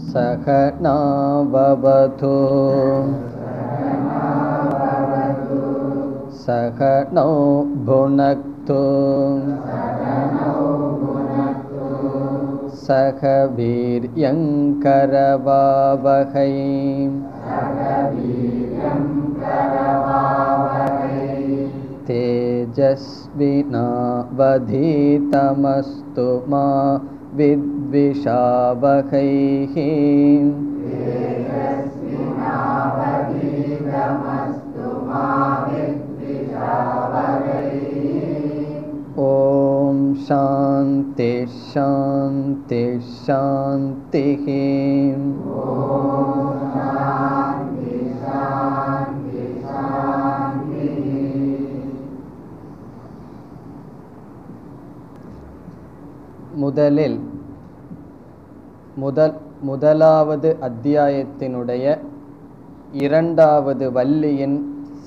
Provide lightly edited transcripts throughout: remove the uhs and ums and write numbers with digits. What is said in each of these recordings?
सहनाववतु सहनौ भुनक्तु सह वीर्यङ्करवावहै तेजस्विनावधीतमस्तु मा विद्विषावहैः। ॐ शान्ति शान्ति शान्तिः। முதலாவது அத்தியாயத்தினுடைய இரண்டாவது வள்ளியின்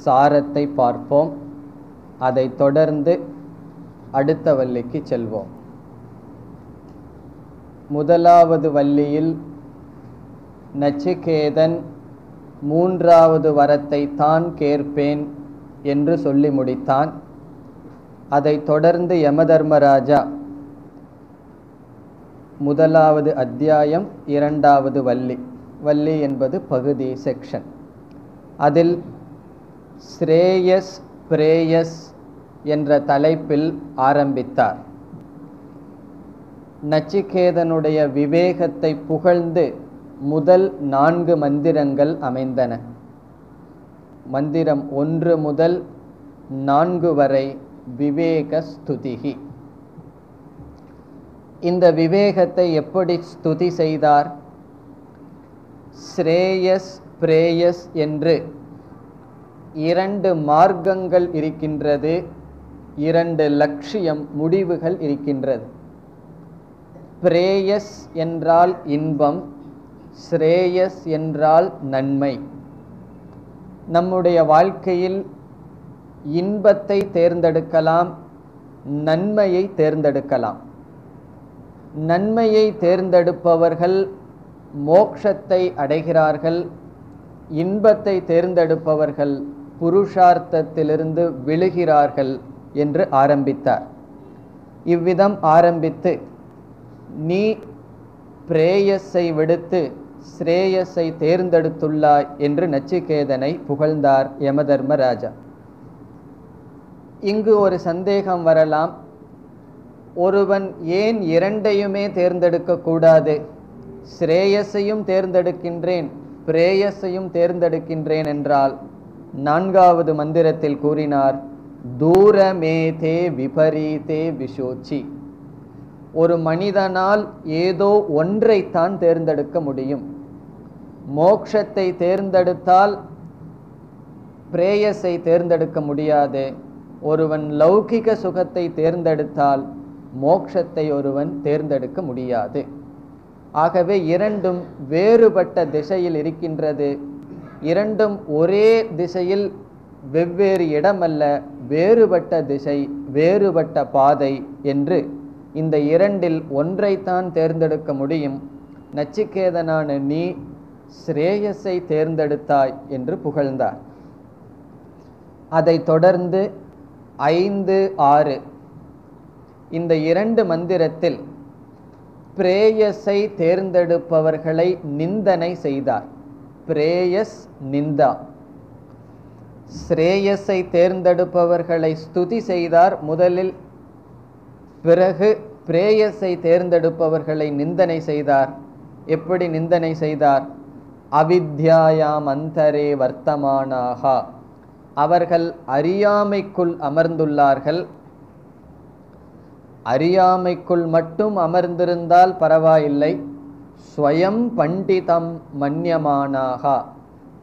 சாரத்தை பார்ப்போம். அதை தொடர்ந்து அடுத்த வள்ளிக்கு செல்வோம். முதலாவது வள்ளியில் நச்சிகேதன் மூன்றாவது வரத்தை தான் கேட்பேன் என்று சொல்லி முடித்தான். அதை தொடர்ந்து யமதர்மராஜா முதலாவது அத்தியாயம் இரண்டாவது வள்ளி, வள்ளி என்பது பகுதி, செக்ஷன், அதில் ஸ்ரேயஸ் பிரேயஸ் என்ற தலைப்பில் ஆரம்பித்தார். நச்சிகேதனுடைய விவேகத்தை புகழ்ந்து முதல் 4 மந்திரங்கள் அமைந்தன. மந்திரம் 1 முதல் 4 வரை விவேக ஸ்துதிகி. இந்த விவேகத்தை எப்படி ஸ்துதி செய்தார்? ஸ்ரேயஸ் பிரேயஸ் என்று 2 மார்க்கங்கள் இருக்கின்றது, 2 லட்சியம், முடிவுகள் இருக்கின்றது. பிரேயஸ் என்றால் இன்பம், ஸ்ரேயஸ் என்றால் நன்மை. நம்முடைய வாழ்க்கையில் இன்பத்தை தேர்ந்தெடுக்கலாம், நன்மையை தேர்ந்தெடுக்கலாம். நன்மையை தேர்ந்தெடுப்பவர்கள் மோட்சத்தை அடைகிறார்கள், இன்பத்தை தேர்ந்தெடுப்பவர்கள் புருஷார்த்தத்திலிருந்து விழுகிறார்கள் என்று ஆரம்பித்தார். இவ்விதம் ஆரம்பித்து நீ பிரேயஸை விடுத்து ஸ்ரேயஸை தேர்ந்தெடுத்துள்ளாய் என்று நச்சிகேதனை புகழ்ந்தார் யமதர்மராஜா. இங்கு ஒரு சந்தேகம் வரலாம். ஒருவன் ஏன் 2யுமே தேர்ந்தெடுக்க கூடாது? ஸ்ரேயஸையும் தேர்ந்தெடுக்கின்றேன், பிரேயஸையும் தேர்ந்தெடுக்கின்றேன் என்றால் 4வது மந்திரத்தில் கூறினார், தூரமேதே விபரீதே விஷோச்சி. ஒரு மனிதனால் ஏதோ ஒன்றைத்தான் தேர்ந்தெடுக்க முடியும். மோட்சத்தை தேர்ந்தெடுத்தால் பிரேயஸை தேர்ந்தெடுக்க முடியாது. ஒருவன் லௌகிக சுகத்தை தேர்ந்தெடுத்தால் மோட்சத்தை ஒருவன் தேர்ந்தெடுக்க முடியாது. ஆகவே 2ம் வேறுபட்ட திசையில் இருக்கின்றது. 2ம் ஒரே திசையில் வெவ்வேறு இடமல்ல, வேறுபட்ட திசை, வேறுபட்ட பாதை என்று இந்த 2ல் ஒன்றைத்தான் தேர்ந்தெடுக்க முடியும். நச்சிகேதனான நீ ஸ்ரேயஸை தேர்ந்தெடுத்தாய் என்று புகழ்ந்தார். அதை தொடர்ந்து 5, 6 இந்த 2 மந்திரத்தில் பிரேயஸை தேர்ந்தெடுப்பவர்களை நிந்தனை செய்தார். பிரேயஸ் நிந்தா. ஸ்ரேயஸை தேர்ந்தெடுப்பவர்களை ஸ்துதி செய்தார் முதலில், பிறகு பிரேயஸை தேர்ந்தெடுப்பவர்களை நிந்தனை செய்தார். எப்படி நிந்தனை செய்தார்? அவித்யாயாம் அந்தரே வர்த்தமானாக, அவர்கள் அறியாமைக்குள் அமர்ந்துள்ளார்கள். அறியாமைக்குள் மட்டும் அமர்ந்திருந்தால் பரவாயில்லை, ஸ்வயம் பண்டிதம் மன்யமானாக,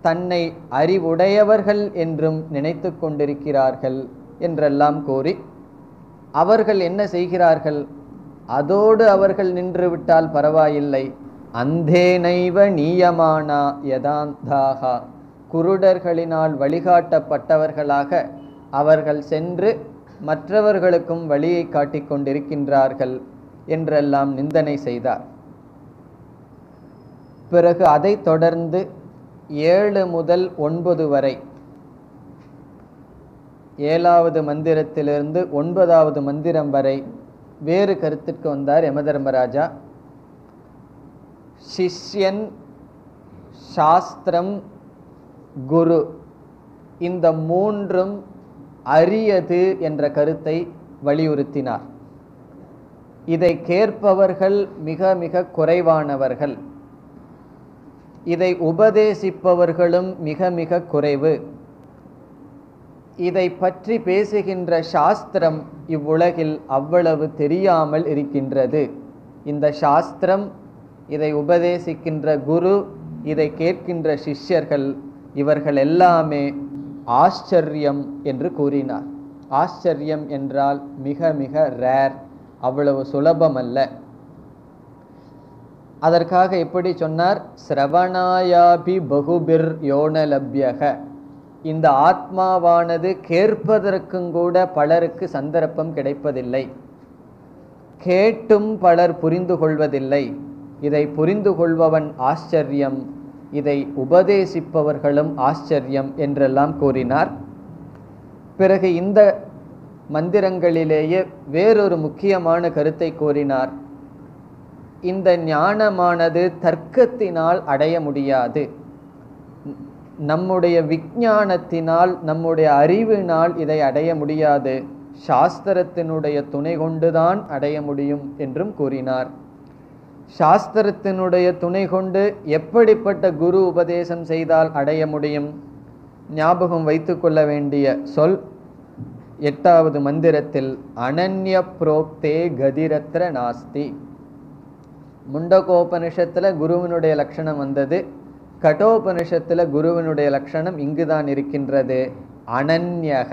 தன்னை அறிவுடையவர்கள் என்றும் நினைத்து கொண்டிருக்கிறார்கள் என்றெல்லாம் கூறி, அவர்கள் என்ன செய்கிறார்கள்? அதோடு அவர்கள் நின்று விட்டால் பரவாயில்லை, அந்தேனைவ நீயமானா யதாந்தாக, குருடர்களினால் வழிகாட்டப்பட்டவர்களாக அவர்கள் சென்று மற்றவர்களுக்கும் வழியை காட்டிக் கொண்டிருக்கின்றார்கள் என்றெல்லாம் நிந்தனை செய்தார். பிறகு அதை தொடர்ந்து 7 முதல் 9 வரை 7வது மந்திரத்திலிருந்து 9வது மந்திரம் வரை வேறு கருத்திற்கு வந்தார் யமதர்மராஜா. சிஷ்யன், சாஸ்திரம், குரு இந்த மூன்றும் அரியது என்ற கருத்தை வலியுறுத்தினார். இதை கேட்பவர்கள் மிக மிக குறைவானவர்கள், இதை உபதேசிப்பவர்களும் மிக மிக குறைவு. இதை பற்றி பேசுகின்ற சாஸ்திரம் இவ்வுலகில் அவ்வளவு தெரியாமல் இருக்கின்றது. இந்த சாஸ்திரம், இதை உபதேசிக்கின்ற குரு, இதை கேட்கின்ற சிஷ்யர்கள், இவர்கள் எல்லாமே ஆச்சரியம் என்று கூறினார். ஆச்சரியம் என்றால் மிக மிக ரேர், அவ்வளவு சுலபமல்ல. அதற்காக எப்படி சொன்னார்? ஸ்ரவணாயாபி பகுபிர் யோனலப்யக. இந்த ஆத்மாவானது கேட்பதற்கும் கூட பலருக்கு சந்தர்ப்பம் கிடைப்பதில்லை, கேட்டும் பலர் புரிந்து கொள்வதில்லை. இதை புரிந்து கொள்பவன் ஆச்சரியம், இதை உபதேசிப்பவர்களும் ஆச்சரியம் என்றெல்லாம் கூறினார். பிறகு இந்த மந்திரங்களிலேயே வேறொரு முக்கியமான கருத்தை கூறினார். இந்த ஞானமானது தர்க்கத்தினால் அடைய முடியாது, நம்முடைய விஞ்ஞானத்தினால், நம்முடைய அறிவினால் இதை அடைய முடியாது, சாஸ்திரத்தினுடைய துணை கொண்டுதான் அடைய முடியும் என்றும் கூறினார். சாஸ்திரத்தினுடைய துணை கொண்டு எப்படிப்பட்ட குரு உபதேசம் செய்தால் அடைய முடியும்? ஞாபகம் வைத்து கொள்ள வேண்டிய சொல் 8வது மந்திரத்தில் அனன்ய புரோக்தே கதிரத்ர நாஸ்தி. முண்டகோபனிஷத்தில் குருவினுடைய லட்சணம் வந்தது, கடோபனிஷத்தில் குருவினுடைய லட்சணம் இங்குதான் இருக்கின்றது. அனன்யக,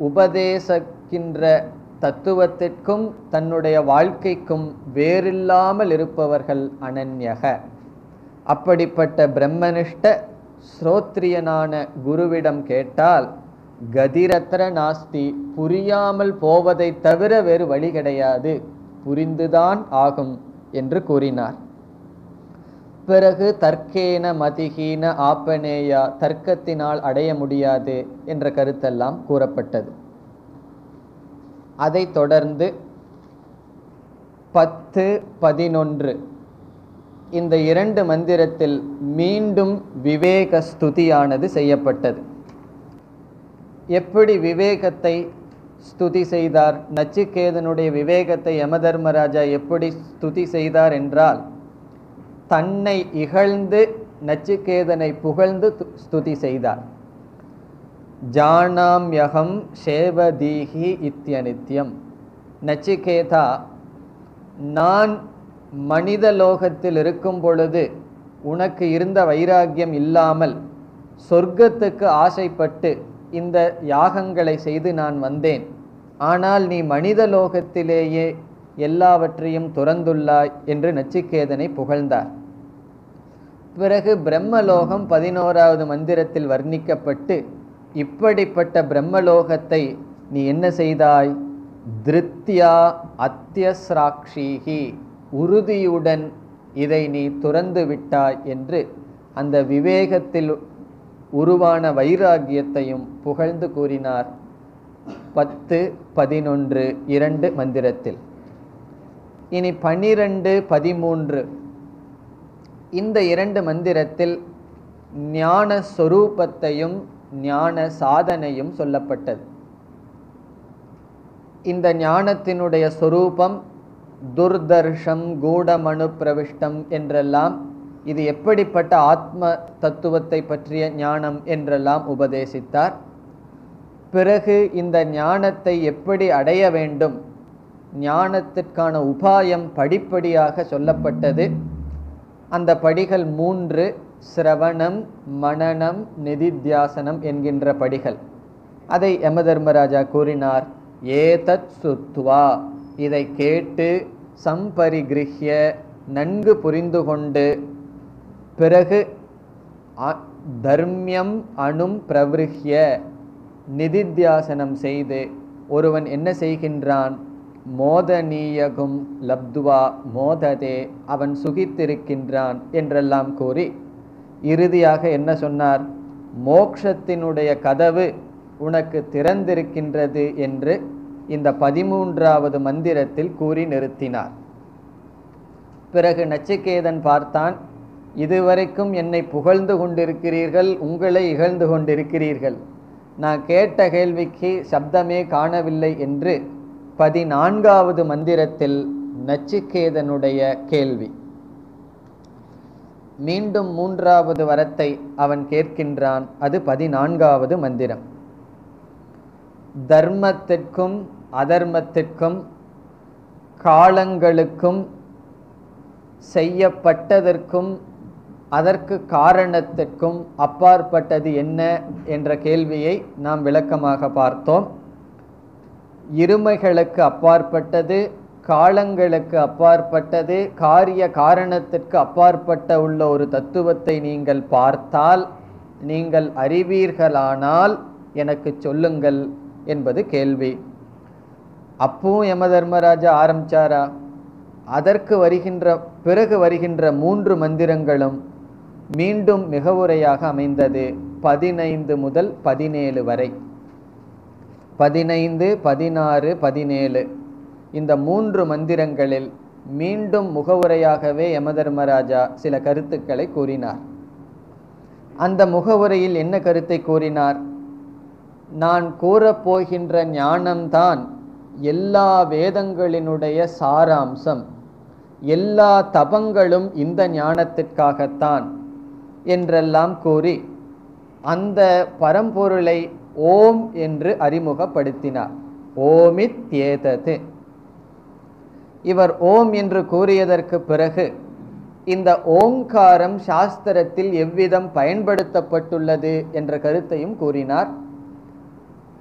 உபதேசிக்கின்ற தத்துவத்திற்கும் தன்னுடைய வாழ்க்கைக்கும் வேறில்லாமல் இருப்பவர்கள் அனன்யக. அப்படிப்பட்ட பிரம்மனிஷ்ட ஸ்ரோத்ரியனான குருவிடம் கேட்டால் கதிரத்ர நாஸ்தி, புரியாமல் போவதை தவிர வேறு வழி கிடையாது, புரிந்துதான் ஆகும் என்று கூறினார். பிறகு தர்க்கேன மதிஹீன ஆப்பனேயா, தர்க்கத்தினால் அடைய முடியாது என்ற கருத்தெல்லாம் கூறப்பட்டது. அதை தொடர்ந்து 10, 11 இந்த 2 மந்திரத்தில் மீண்டும் விவேக ஸ்துதியானது செய்யப்பட்டது. எப்படி விவேகத்தை ஸ்துதி செய்தார்? நச்சிகேதனுடைய விவேகத்தை யமதர்மராஜா எப்படி ஸ்துதி செய்தார் என்றால், தன்னை இகழ்ந்து நச்சிகேதனை புகழ்ந்து ஸ்துதி செய்தார். ஜானாம்யகம் சேவதீஹி இத்யநித்யம். நச்சிகேதா, நான் மனித லோகத்தில் இருக்கும் பொழுது உனக்கு இருந்த வைராக்கியம் இல்லாமல் சொர்க்கத்துக்கு ஆசைப்பட்டு இந்த யாகங்களை செய்து நான் வந்தேன். ஆனால் நீ மனித லோகத்திலேயே எல்லாவற்றையும் துறந்துள்ளாய் என்று நச்சிகேதனை புகழ்ந்தார். பிறகு பிரம்மலோகம் 11வது மந்திரத்தில் வர்ணிக்கப்பட்டு, இப்படிப்பட்ட பிரம்மலோகத்தை நீ என்ன செய்தாய்? திருத்யா அத்யஸ்ராக்ஷீஹி, உறுதியுடன் இதை நீ துறந்து விட்டாய் என்று அந்த விவேகத்தில் உருவான வைராகியத்தையும் புகழ்ந்து கூறினார். 10, 11 2 மந்திரத்தில். இனி 12, 13 இந்த 2 மந்திரத்தில் ஞான சொரூபத்தையும் ஞான சாதனையும் சொல்லப்பட்டது. இந்த ஞானத்தினுடைய சொரூபம் துர்தர்ஷம் கூடமனு பிரவிஷ்டம் என்றெல்லாம், இது எப்படிப்பட்ட ஆத்ம தத்துவத்தை பற்றிய ஞானம் என்றெல்லாம் உபதேசித்தார். பிறகு இந்த ஞானத்தை எப்படி அடைய வேண்டும், ஞானத்திற்கான உபாயம் படிப்படியாக சொல்லப்பட்டது. அந்த படிகள் 3: சிரவணம், மனனம், நிதித்தியாசனம் என்கின்ற படிகள். அதை யமதர்மராஜா கூறினார். ஏதத் சுத்வா, இதை கேட்டு சம்பரிகிருஹ்ய, நன்கு புரிந்து கொண்டு, பிறகு தர்மியம் அணும் பிரவிருஹ்ய, நிதித்தியாசனம் செய்து ஒருவன் என்ன செய்கின்றான்? மோதனீயகும் லப்துவா மோததே, அவன் சுகித்திருக்கின்றான் என்றெல்லாம் கூறி இறுதியாக என்ன சொன்னார்? மோக்ஷத்தினுடைய கதவு உனக்கு திறந்திருக்கின்றது என்று இந்த 13வது மந்திரத்தில் கூறி நிறுத்தினார். பிறகு நச்சிகேதன் பார்த்தான், இதுவரைக்கும் என்னை புகழ்ந்து கொண்டிருக்கிறீர்கள், உங்களை இகழ்ந்து கொண்டிருக்கிறீர்கள், நான் கேட்ட கேள்விக்கு சப்தமே காணவில்லை என்று 14வது மந்திரத்தில் நச்சிகேதனுடைய கேள்வி. மீண்டும் 3வது வரத்தை அவன் கேட்கின்றான். அது 14வது மந்திரம். தர்மத்திற்கும் அதர்மத்திற்கும் காலங்களுக்கும் செய்யப்பட்டதற்கும் அதற்கு காரணத்திற்கும் அப்பாற்பட்டது என்ன என்ற கேள்வியை நாம் விளக்கமாக பார்த்தோம். இருமைகளுக்கு அப்பாற்பட்டது, காலங்களுக்கு அப்பாற்பட்டது, காரிய காரணத்திற்கு அப்பாற்பட்ட உள்ள ஒரு தத்துவத்தை நீங்கள் பார்த்தால், நீங்கள் அறிவீர்களானால் எனக்கு சொல்லுங்கள் என்பது கேள்வி. அப்பவும் யமதர்மராஜா ஆரம்பிச்சாரா? அதற்கு பிறகு வருகின்ற 3 மந்திரங்களும் மீண்டும் மிகவுரையாக அமைந்தது. 15 முதல் 17 வரை, 15, 16, 17 இந்த 3 மந்திரங்களில் மீண்டும் முகவுரையாகவே யமதர்மராஜா சில கருத்துக்களை கூறினார். அந்த முகவுரையில் என்ன கருத்தை கூறினார்? நான் கூறப்போகின்ற ஞானம்தான் எல்லா வேதங்களினுடைய சாராம்சம், எல்லா தபங்களும் இந்த ஞானத்திற்காகத்தான் என்றெல்லாம் கூறி அந்த பரம்பொருளை ஓம் என்று அறிமுகப்படுத்தினார். ஓமித்யேதது. இவர் ஓம் என்று கூறியதற்கு பிறகு இந்த ஓங்காரம் சாஸ்திரத்தில் எவ்விதம் பயன்படுத்தப்பட்டுள்ளது என்ற கருத்தையும் கூறினார்.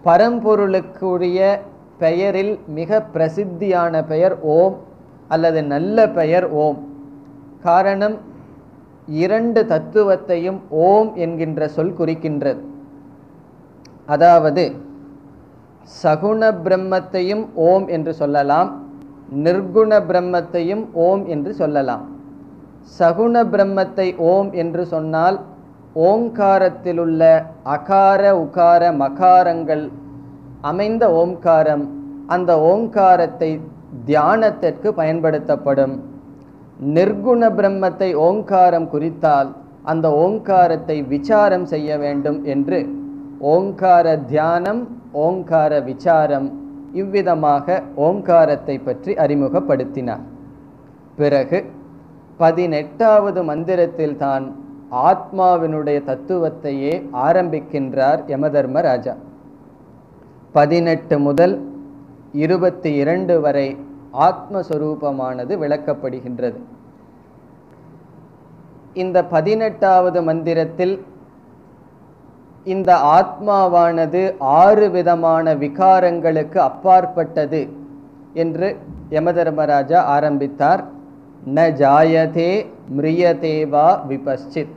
பரம்பொருளுக்குரிய பெயரில் மிக பிரசித்தியான பெயர் ஓம் அல்லது நல்ல பெயர் ஓம். காரணம், 2 தத்துவத்தையும் ஓம் என்கின்ற சொல் குறிக்கின்றது. அதாவது சகுண பிரம்மத்தையும் ஓம் என்று சொல்லலாம், நிர்குண பிரம்மத்தையும் ஓம் என்று சொல்லலாம். சகுண பிரம்மத்தை ஓம் என்று சொன்னால் ஓங்காரத்திலுள்ள அகார உகார மகாரங்கள் அமைந்த ஓம்காரம், அந்த ஓங்காரத்தை தியானத்திற்கு பயன்படுத்தப்படும். நிர்குண பிரம்மத்தை ஓங்காரம் குறித்தால் அந்த ஓங்காரத்தை விசாரம் செய்ய வேண்டும் என்று ஓங்கார தியானம், ஓங்கார விசாரம், இவ்விதமாக ஓங்காரத்தை பற்றி அறிமுகப்படுத்தினார். பிறகு 18வது மந்திரத்தில் தான் ஆத்மாவினுடைய தத்துவத்தையே ஆரம்பிக்கின்றார் யமதர்மராஜா. 18 முதல் 22 வரை ஆத்மஸ்வரூபமானது விளக்கப்படுகின்றது. இந்த 18வது மந்திரத்தில் இந்த ஆத்மாவானது 6 விதமான விகாரங்களுக்கு அப்பாற்பட்டது என்று யமதர்மராஜா ஆரம்பித்தார். ந ஜாயதே மிரியதேவா விபஸ்சித்.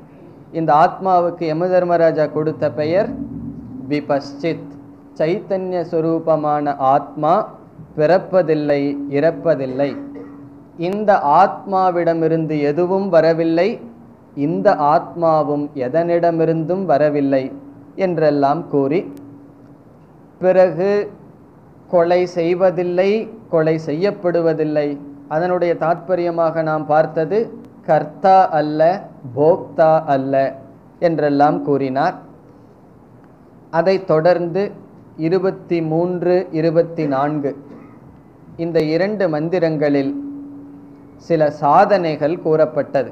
இந்த ஆத்மாவுக்கு யமதர்மராஜா கொடுத்த பெயர் விபஸ்சித். சைத்தன்ய ஸ்வரூபமான ஆத்மா பிறப்பதில்லை, இறப்பதில்லை. இந்த ஆத்மாவிடமிருந்து எதுவும் வரவில்லை, இந்த ஆத்மாவும் எதனிடமிருந்தும் வரவில்லை என்றெல்லாம் கூறி, பிறகு கொலை செய்வதில்லை, கொலை செய்யப்படுவதில்லை. அதனுடைய தாற்பயமாக நாம் பார்த்தது கர்த்தா அல்ல, போக்தா அல்ல என்றெல்லாம் கூறினார். அதைத் தொடர்ந்து 23, 24 இந்த 2 மந்திரங்களில் சில சாதனைகள் கூறப்பட்டது.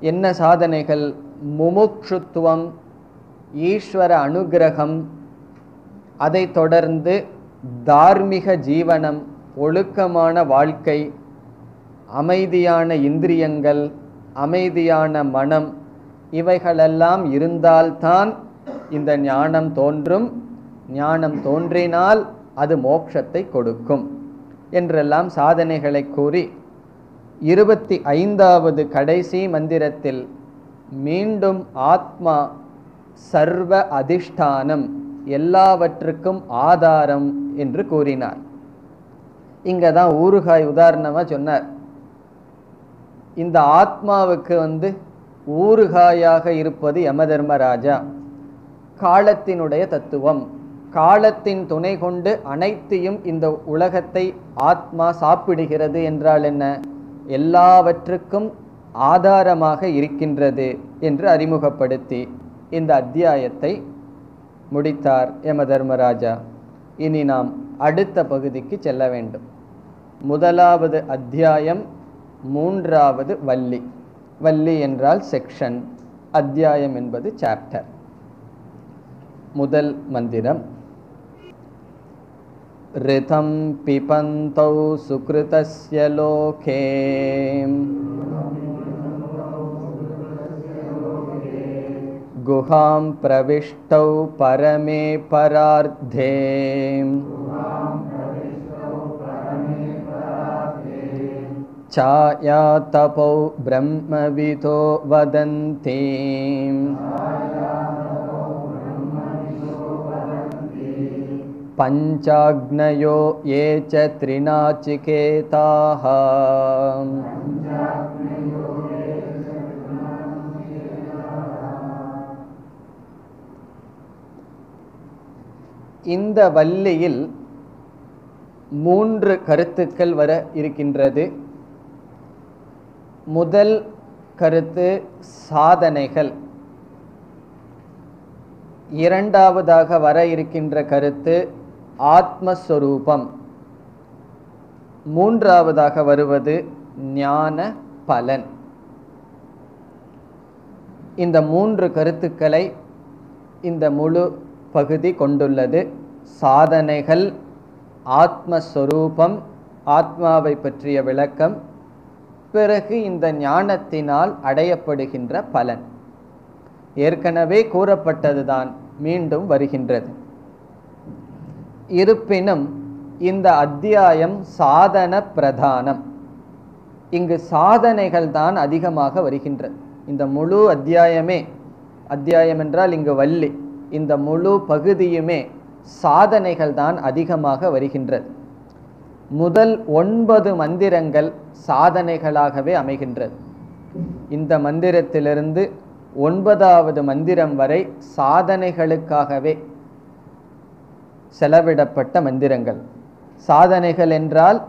என்ன சாதனைகள்? முமுக்ஷுத்துவம், ஈஸ்வர அனுகிரகம், அதைத் தொடர்ந்து தார்மீக ஜீவனம், ஒழுக்கமான வாழ்க்கை, அமைதியான இந்திரியங்கள், அமைதியான மனம், இவைகளெல்லாம் இருந்தால்தான் இந்த ஞானம் தோன்றும். ஞானம் தோன்றினால் அது மோட்சத்தை கொடுக்கும் என்றெல்லாம் சாதனைகளை கூறி 25வது கடைசி மந்திரத்தில் மீண்டும் ஆத்மா சர்வ அதிஷ்டானம், எல்லாவற்றுக்கும் ஆதாரம் என்று கூறினார். இங்கே தான் ஊறுகாய் உதாரணமாக சொன்னார். இந்த ஆத்மாவுக்கு ஊறுகாயாக இருப்பது யமதர்மராஜா, காலத்தினுடைய தத்துவம். காலத்தின் துணை கொண்டு அனைத்தையும் இந்த உலகத்தை ஆத்மா சாப்பிடுகிறது என்றால் என்ன? எல்லாவற்றுக்கும் ஆதாரமாக இருக்கின்றது என்று அறிமுகப்படுத்தி இந்த அத்தியாயத்தை முடித்தார் யமதர்மராஜா. இனி நாம் அடுத்த பகுதிக்கு செல்ல வேண்டும். முதலாவது அத்தியாயம், மூன்றாவது வள்ளி. வள்ளி என்றால் செக்ஷன், அத்தியாயம் என்பது சாப்டர். முதல் மந்திரம். ரிதம் பிபந்தௌ சுக்ருதஸ்ய லோகே குஹாம் பிரவிஷ்டௌ பரமே பரார்த்தே சாயா தபௌ பிரம்மவிதோ வதந்தி பஞ்சாக்னயோ ஏ ச த்ரிநாசிகேதாஹ. இந்த வள்ளியில் 3 கருத்துக்கள் வர இருக்கின்றது. முதல் கருத்து சாதனைகள். இரண்டாவதாக வர இருக்கின்ற கருத்து ஆத்மஸ்வரூபம். மூன்றாவதாக வருவது ஞான பலன். இந்த 3 கருத்துக்களை இந்த முழு பகுதி கொண்டுள்ளது. சாதனைகள், ஆத்மஸ்வரூபம், ஆத்மாவை பற்றிய விளக்கம், பிறகு இந்த ஞானத்தினால் அடையப்படுகின்ற பலன். ஏற்கனவே கூறப்பட்டதுதான், மீண்டும் வருகின்றது. இருப்பினும் இந்த அத்தியாயம் சாதன பிரதானம். இங்கு சாதனைகள் தான் அதிகமாக வருகின்றது. இந்த முழு அத்தியாயமே, அத்தியாயம் என்றால் இங்கு வள்ளி, இந்த முழு பகுதியுமே சாதனைகள் தான் அதிகமாக வருகின்றது. முதல் 9 மந்திரங்கள் சாதனைகளாகவே அமைகின்றது. இந்த மந்திரத்திலிருந்து 9வது மந்திரம் வரை சாதனைகளுக்காகவே செலவிடப்பட்ட மந்திரங்கள். சாதனைகள் என்றால்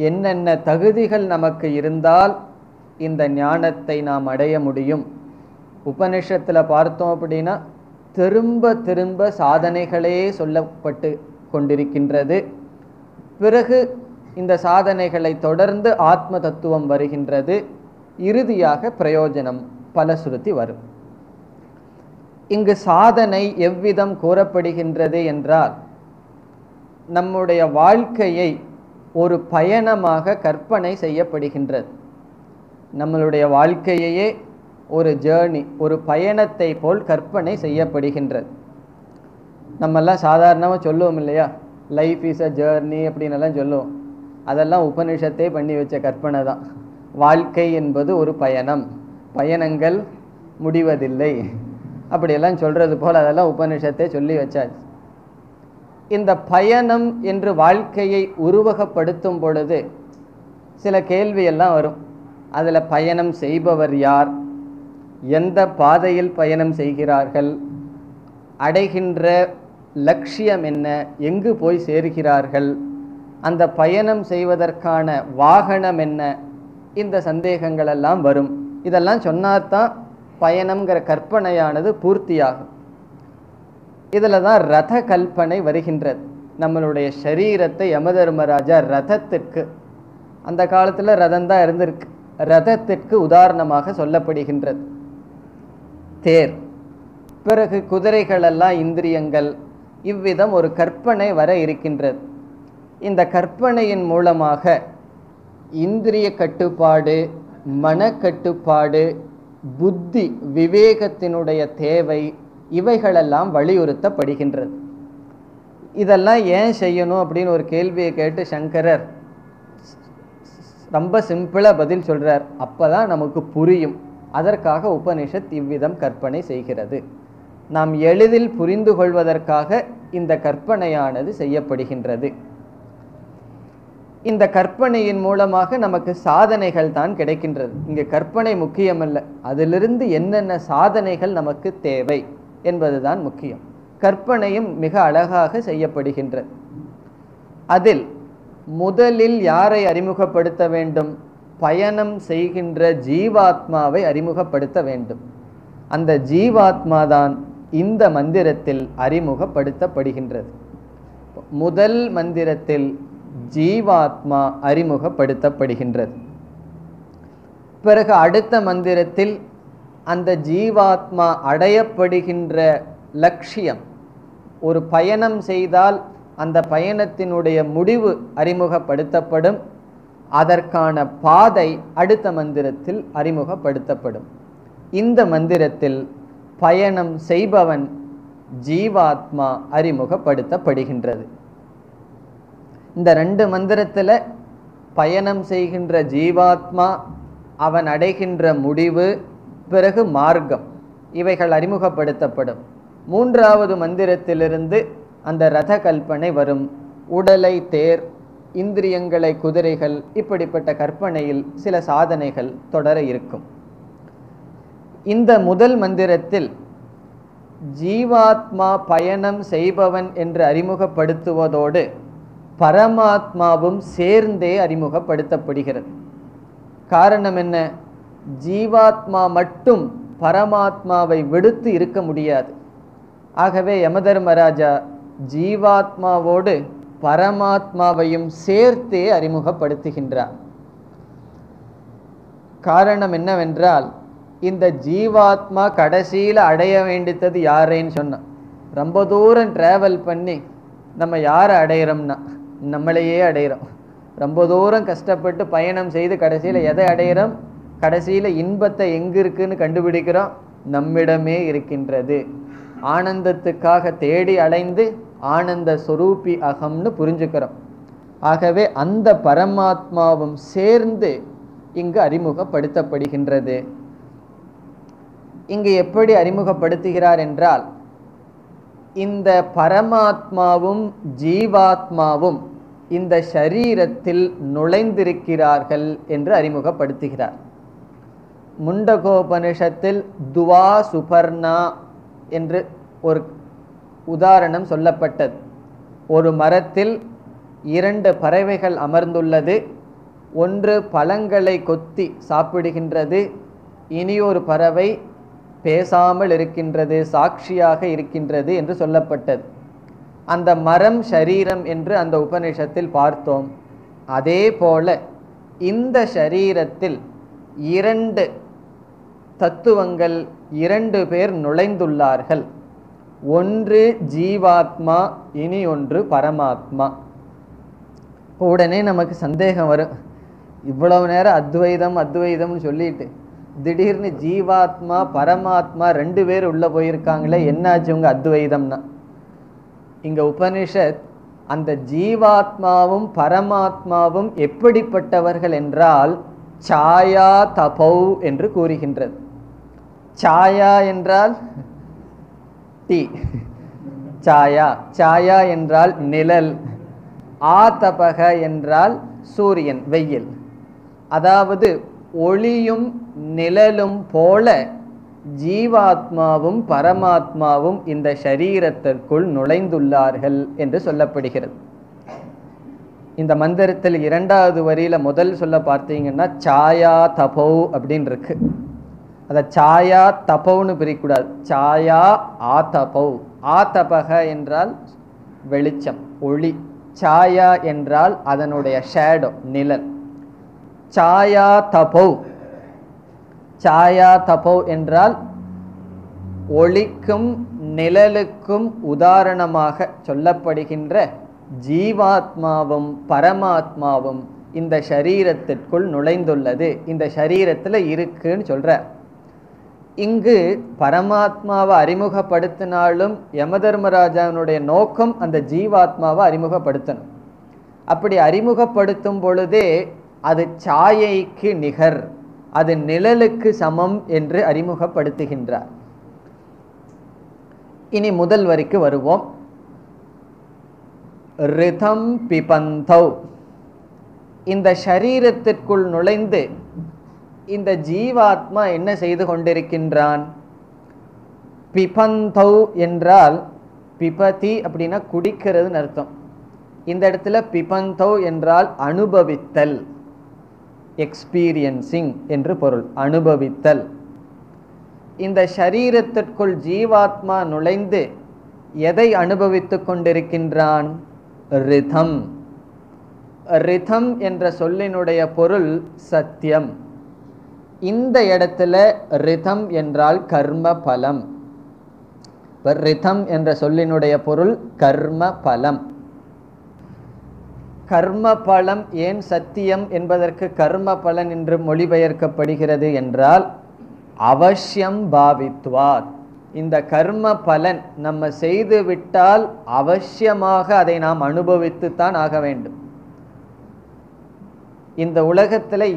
என்னென்ன தகுதிகள் நமக்கு இருந்தால் இந்த ஞானத்தை நாம் அடைய முடியும். உபனிஷத்தில் பார்த்தோம் அப்படின்னா திரும்ப திரும்ப சாதனைகளே சொல்லப்பட்டு கொண்டிருக்கின்றது. பிறகு இந்த சாதனைகளை தொடர்ந்து ஆத்ம தத்துவம் வருகின்றது. இறுதியாக பிரயோஜனம் பலஸ்ருதி வரும். இங்கு சாதனை எவ்விதம் கூறப்படுகின்றது என்றால், நம்முடைய வாழ்க்கையை ஒரு பயணமாக கற்பனை செய்யப்படுகின்றது. நம்மளுடைய வாழ்க்கையையே ஒரு ஜேர்னி, ஒரு பயணத்தை போல் கற்பனை செய்யப்படுகின்றது. நம்மெல்லாம் சாதாரணமாக சொல்லுவோம் இல்லையா, லைஃப் இஸ் அ ஜேர்னி அப்படின்னு எல்லாம் சொல்லுவோம். அதெல்லாம் உபனிஷத்தே பண்ணி வச்ச கற்பனை தான். வாழ்க்கை என்பது ஒரு பயணம், பயணங்கள் முடிவதில்லை அப்படியெல்லாம் சொல்கிறது போல் அதெல்லாம் உபனிஷத்தே சொல்லி வச்சாச்சு. இந்த பயணம் என்று வாழ்க்கையை உருவகப்படுத்தும் பொழுது சில கேள்வியெல்லாம் வரும். அதில் பயணம் செய்பவர் யார், எந்த பாதையில் பயணம் செய்கிறார்கள், அடைகின்ற லட்சியம் என்ன, எங்கு போய் சேர்கிறார்கள், அந்த பயணம் செய்வதற்கான வாகனம் என்ன, இந்த சந்தேகங்கள் எல்லாம் வரும். இதெல்லாம் சொன்னாதான் பயணம்ங்கிற கற்பனையானது பூர்த்தியாகும். இதில் தான் ரத கல்பனை வருகின்றது. நம்மளுடைய சரீரத்தை யமதர்மராஜா ரதத்திற்கு, அந்த காலத்தில் ரதம் தான் இருந்திருக்கு, ரதத்திற்கு உதாரணமாக சொல்லப்படுகின்றது. தேர், பிறகு குதிரைகளெல்லாம் இந்திரியங்கள், இவ்விதம் ஒரு கற்பனை வர இருக்கின்றது. இந்த கற்பனையின் மூலமாக இந்திரிய கட்டுப்பாடு, மனக்கட்டுப்பாடு, புத்தி விவேகத்தினுடைய தேவை, இவைகளெல்லாம் வலியுறுத்தப்படுகின்றது. இதெல்லாம் ஏன் செய்யணும் அப்படின்னு ஒரு கேள்வியை கேட்டு சங்கரர் ரொம்ப சிம்பிளாக பதில் சொல்கிறார். அப்போ தான் நமக்கு புரியும். அதற்காக உபனிஷத் இவ்விதம் கற்பனை செய்கிறது. நாம் எளிதில் புரிந்து கொள்வதற்காக இந்த கற்பனையானது செய்யப்படுகின்றது. இந்த கற்பனையின் மூலமாக நமக்கு சாதனைகள் தான் கிடைக்கின்றது. இங்கே கற்பனை முக்கியமல்ல, அதிலிருந்து என்னென்ன சாதனைகள் நமக்கு தேவை என்பதுதான் முக்கியம். கற்பனையும் மிக அழகாக செய்யப்படுகின்றது. அதில் முதலில் யாரை அறிமுகப்படுத்த வேண்டும்? பயணம் செய்கின்ற ஜீவாத்மாவை அறிமுகப்படுத்த வேண்டும். அந்த ஜீவாத்மாதான் இந்த மந்திரத்தில் அறிமுகப்படுத்தப்படுகின்றது. முதல் மந்திரத்தில் ஜீவாத்மா அறிமுகப்படுத்தப்படுகின்றது. பிறகு அடுத்த மந்திரத்தில் அந்த ஜீவாத்மா அடையப்படுகின்ற லட்சியம், ஒரு பயணம் செய்தால் அந்த பயணத்தினுடைய முடிவு அறிமுகப்படுத்தப்படும். அதற்கான பாதை அடுத்த மந்திரத்தில் அறிமுகப்படுத்தப்படும். இந்த மந்திரத்தில் பயணம் செய்பவன் ஜீவாத்மா அறிமுகப்படுத்தப்படுகின்றது. இந்த ரெண்டு மந்திரத்தில் பயணம் செய்கின்ற ஜீவாத்மா, அவன் அடைகின்ற முடிவு, பிறகு மார்க்கம், இவைகள் அறிமுகப்படுத்தப்படும். மூன்றாவது மந்திரத்திலிருந்து அந்த ரத கல்பனை வரும். உடலை தேர், இந்திரியங்களை குதிரைகள், இப்படிப்பட்ட கற்பனையில் சில சாதனைகள் தொடர இருக்கும். இந்த முதல் மந்திரத்தில் ஜீவாத்மா பயணம் செய்பவன் என்று அறிமுகப்படுத்துவதோடு பரமாத்மாவும் சேர்ந்தே அறிமுகப்படுத்தப்படுகிறது. காரணம் என்ன? ஜீவாத்மா மட்டும் பரமாத்மாவை விடுத்து இருக்க முடியாது. ஆகவே யமதர்மராஜா ஜீவாத்மாவோடு பரமாத்மாவையும் சேர்த்தே அறிமுகப்படுத்துகின்றார். காரணம் என்னவென்றால், இந்த ஜீவாத்மா கடைசியில் அடைய வேண்டியது யாரைன்னு சொன்னான். ரொம்ப தூரம் டிராவல் பண்ணி நம்ம யாரை அடையிறோம்னா நம்மளையே அடையிறோம். ரொம்ப தூரம் கஷ்டப்பட்டு பயணம் செய்து கடைசியில் எதை அடையிறோம்? கடைசியில் இன்பத்தை எங்கே இருக்குன்னு கண்டுபிடிக்கிறோம், நம்மிடமே இருக்கின்றது. ஆனந்தத்துக்காக தேடி அலைந்து ஆனந்த சொரூபி அகம்னு புரிஞ்சுக்கிறோம். ஆகவே அந்த பரமாத்மாவும் சேர்ந்து இங்கு அறிமுகப்படுத்தப்படுகின்றது. இங்கு எப்படி அறிமுகப்படுத்துகிறார் என்றால், இந்த பரமாத்மாவும் ஜீவாத்மாவும் இந்த ஷரீரத்தில் நுழைந்திருக்கிறார்கள் என்று அறிமுகப்படுத்துகிறார். முண்டகோபனிஷத்தில் துவா சுபர்ணா என்று ஒரு உதாரணம் சொல்லப்பட்டது. ஒரு மரத்தில் 2 பறவைகள் அமர்ந்துள்ளது. ஒன்று பழங்களை கொத்தி சாப்பிடுகின்றது, இனியொரு பறவை பேசாமல் இருக்கின்றது, சாட்சியாக இருக்கின்றது என்று சொல்லப்பட்டது. அந்த மரம் ஷரீரம் என்று அந்த உபநிஷத்தில் பார்த்தோம். அதே போல இந்த ஷரீரத்தில் 2 தத்துவங்கள், 2 பேர் நுழைந்துள்ளார்கள். ஒன்று ஜீவாத்மா, இனி ஒன்று பரமாத்மா. உடனே நமக்கு சந்தேகம் வரும், இவ்வளவு நேரம் அத்வைதம் அத்வைதம்னு சொல்லிட்டு திடீர்னு ஜீவாத்மா பரமாத்மா 2 பேர் உள்ள போயிருக்காங்களே, என்னாச்சு உங்க அத்வைதம்னா? இங்க உபனிஷத் அந்த ஜீவாத்மாவும் பரமாத்மாவும் எப்படிப்பட்டவர்கள் என்றால் சாயா தபௌ என்று கூறுகின்றது. சாயா என்றால் டீ, சாயா, சாயா என்றால் நிழல், ஆதபக என்றால் சூரியன், வெயில். அதாவது ஒளியும் நிழலும் போல ஜீவாத்மாவும் பரமாத்மாவும் இந்த ஷரீரத்திற்குள் நுழைந்துள்ளார்கள் என்று சொல்லப்படுகிறது. இந்த மந்திரத்தில் 2வது வரியில முதல் சொல்ல பார்த்தீங்கன்னா சாயா தபௌ அப்படின்னு இருக்கு. அத சாயா தபௌன்னு பிரிக்கூடாது. சாயா ஆதபௌ. ஆதபக என்றால் வெளிச்சம், ஒளி. சாயா என்றால் அதனுடைய ஷேடோ, நிழல். சாயா தபௌ. சாயா தபௌ என்றால் ஒளிக்கும் நிழலுக்கும் உதாரணமாக சொல்லப்படுகின்ற ஜீவாத்மாவும் பரமாத்மாவும் இந்த ஷரீரத்திற்குள் நுழைந்துள்ளது, இந்த ஷரீரத்தில் இருக்குன்னு சொல்ற. இங்கு பரமாத்மாவை அறிமுகப்படுத்தினாலும் யமதர்மராஜாவினுடைய நோக்கம் அந்த ஜீவாத்மாவை அறிமுகப்படுத்தணும். அப்படி அறிமுகப்படுத்தும் பொழுதே அது சாயைக்கு நிகர், அது நிழலுக்கு சமம் என்று அறிமுகப்படுத்துகின்றார். இனி முதல் வரிக்கு வருவோம். ரிதம் பிபந்தௌ, இந்த ஷரீரத்திற்குள் நுழைந்து இந்த ஜீவாத்மா என்ன செய்து கொண்டிருக்கின்றான்? பிபந்தௌ என்றால், பிபதி அப்படின்னா குடிக்கிறதுன்னு அர்த்தம். இந்த இடத்துல பிபந்தௌ என்றால் அனுபவித்தல், எக்ஸ்பீரியன்சிங் என்று பொருள், அனுபவித்தல். இந்த ஷரீரத்திற்குள் ஜீவாத்மா நுழைந்து எதை அனுபவித்துக் கொண்டிருக்கின்றான்? ரிதம். ரிதம் என்ற சொல்லினுடைய பொருள் சத்தியம். இந்த இடத்துல ரிதம் என்றால் கர்ம பலம். ரிதம் என்ற சொல்லினுடைய பொருள் கர்ம பலம். கர்ம பலம் ஏன் சத்தியம் என்பதற்கு கர்ம பலன் என்று மொழிபெயர்க்கப்படுகிறது என்றால், அவசியம் பாவித்வார், இந்த கர்ம பலன் நம்ம செய்து விட்டால் அவசியமாக அதை நாம் அனுபவித்துத்தான் ஆக வேண்டும். இந்த உலகத்தில்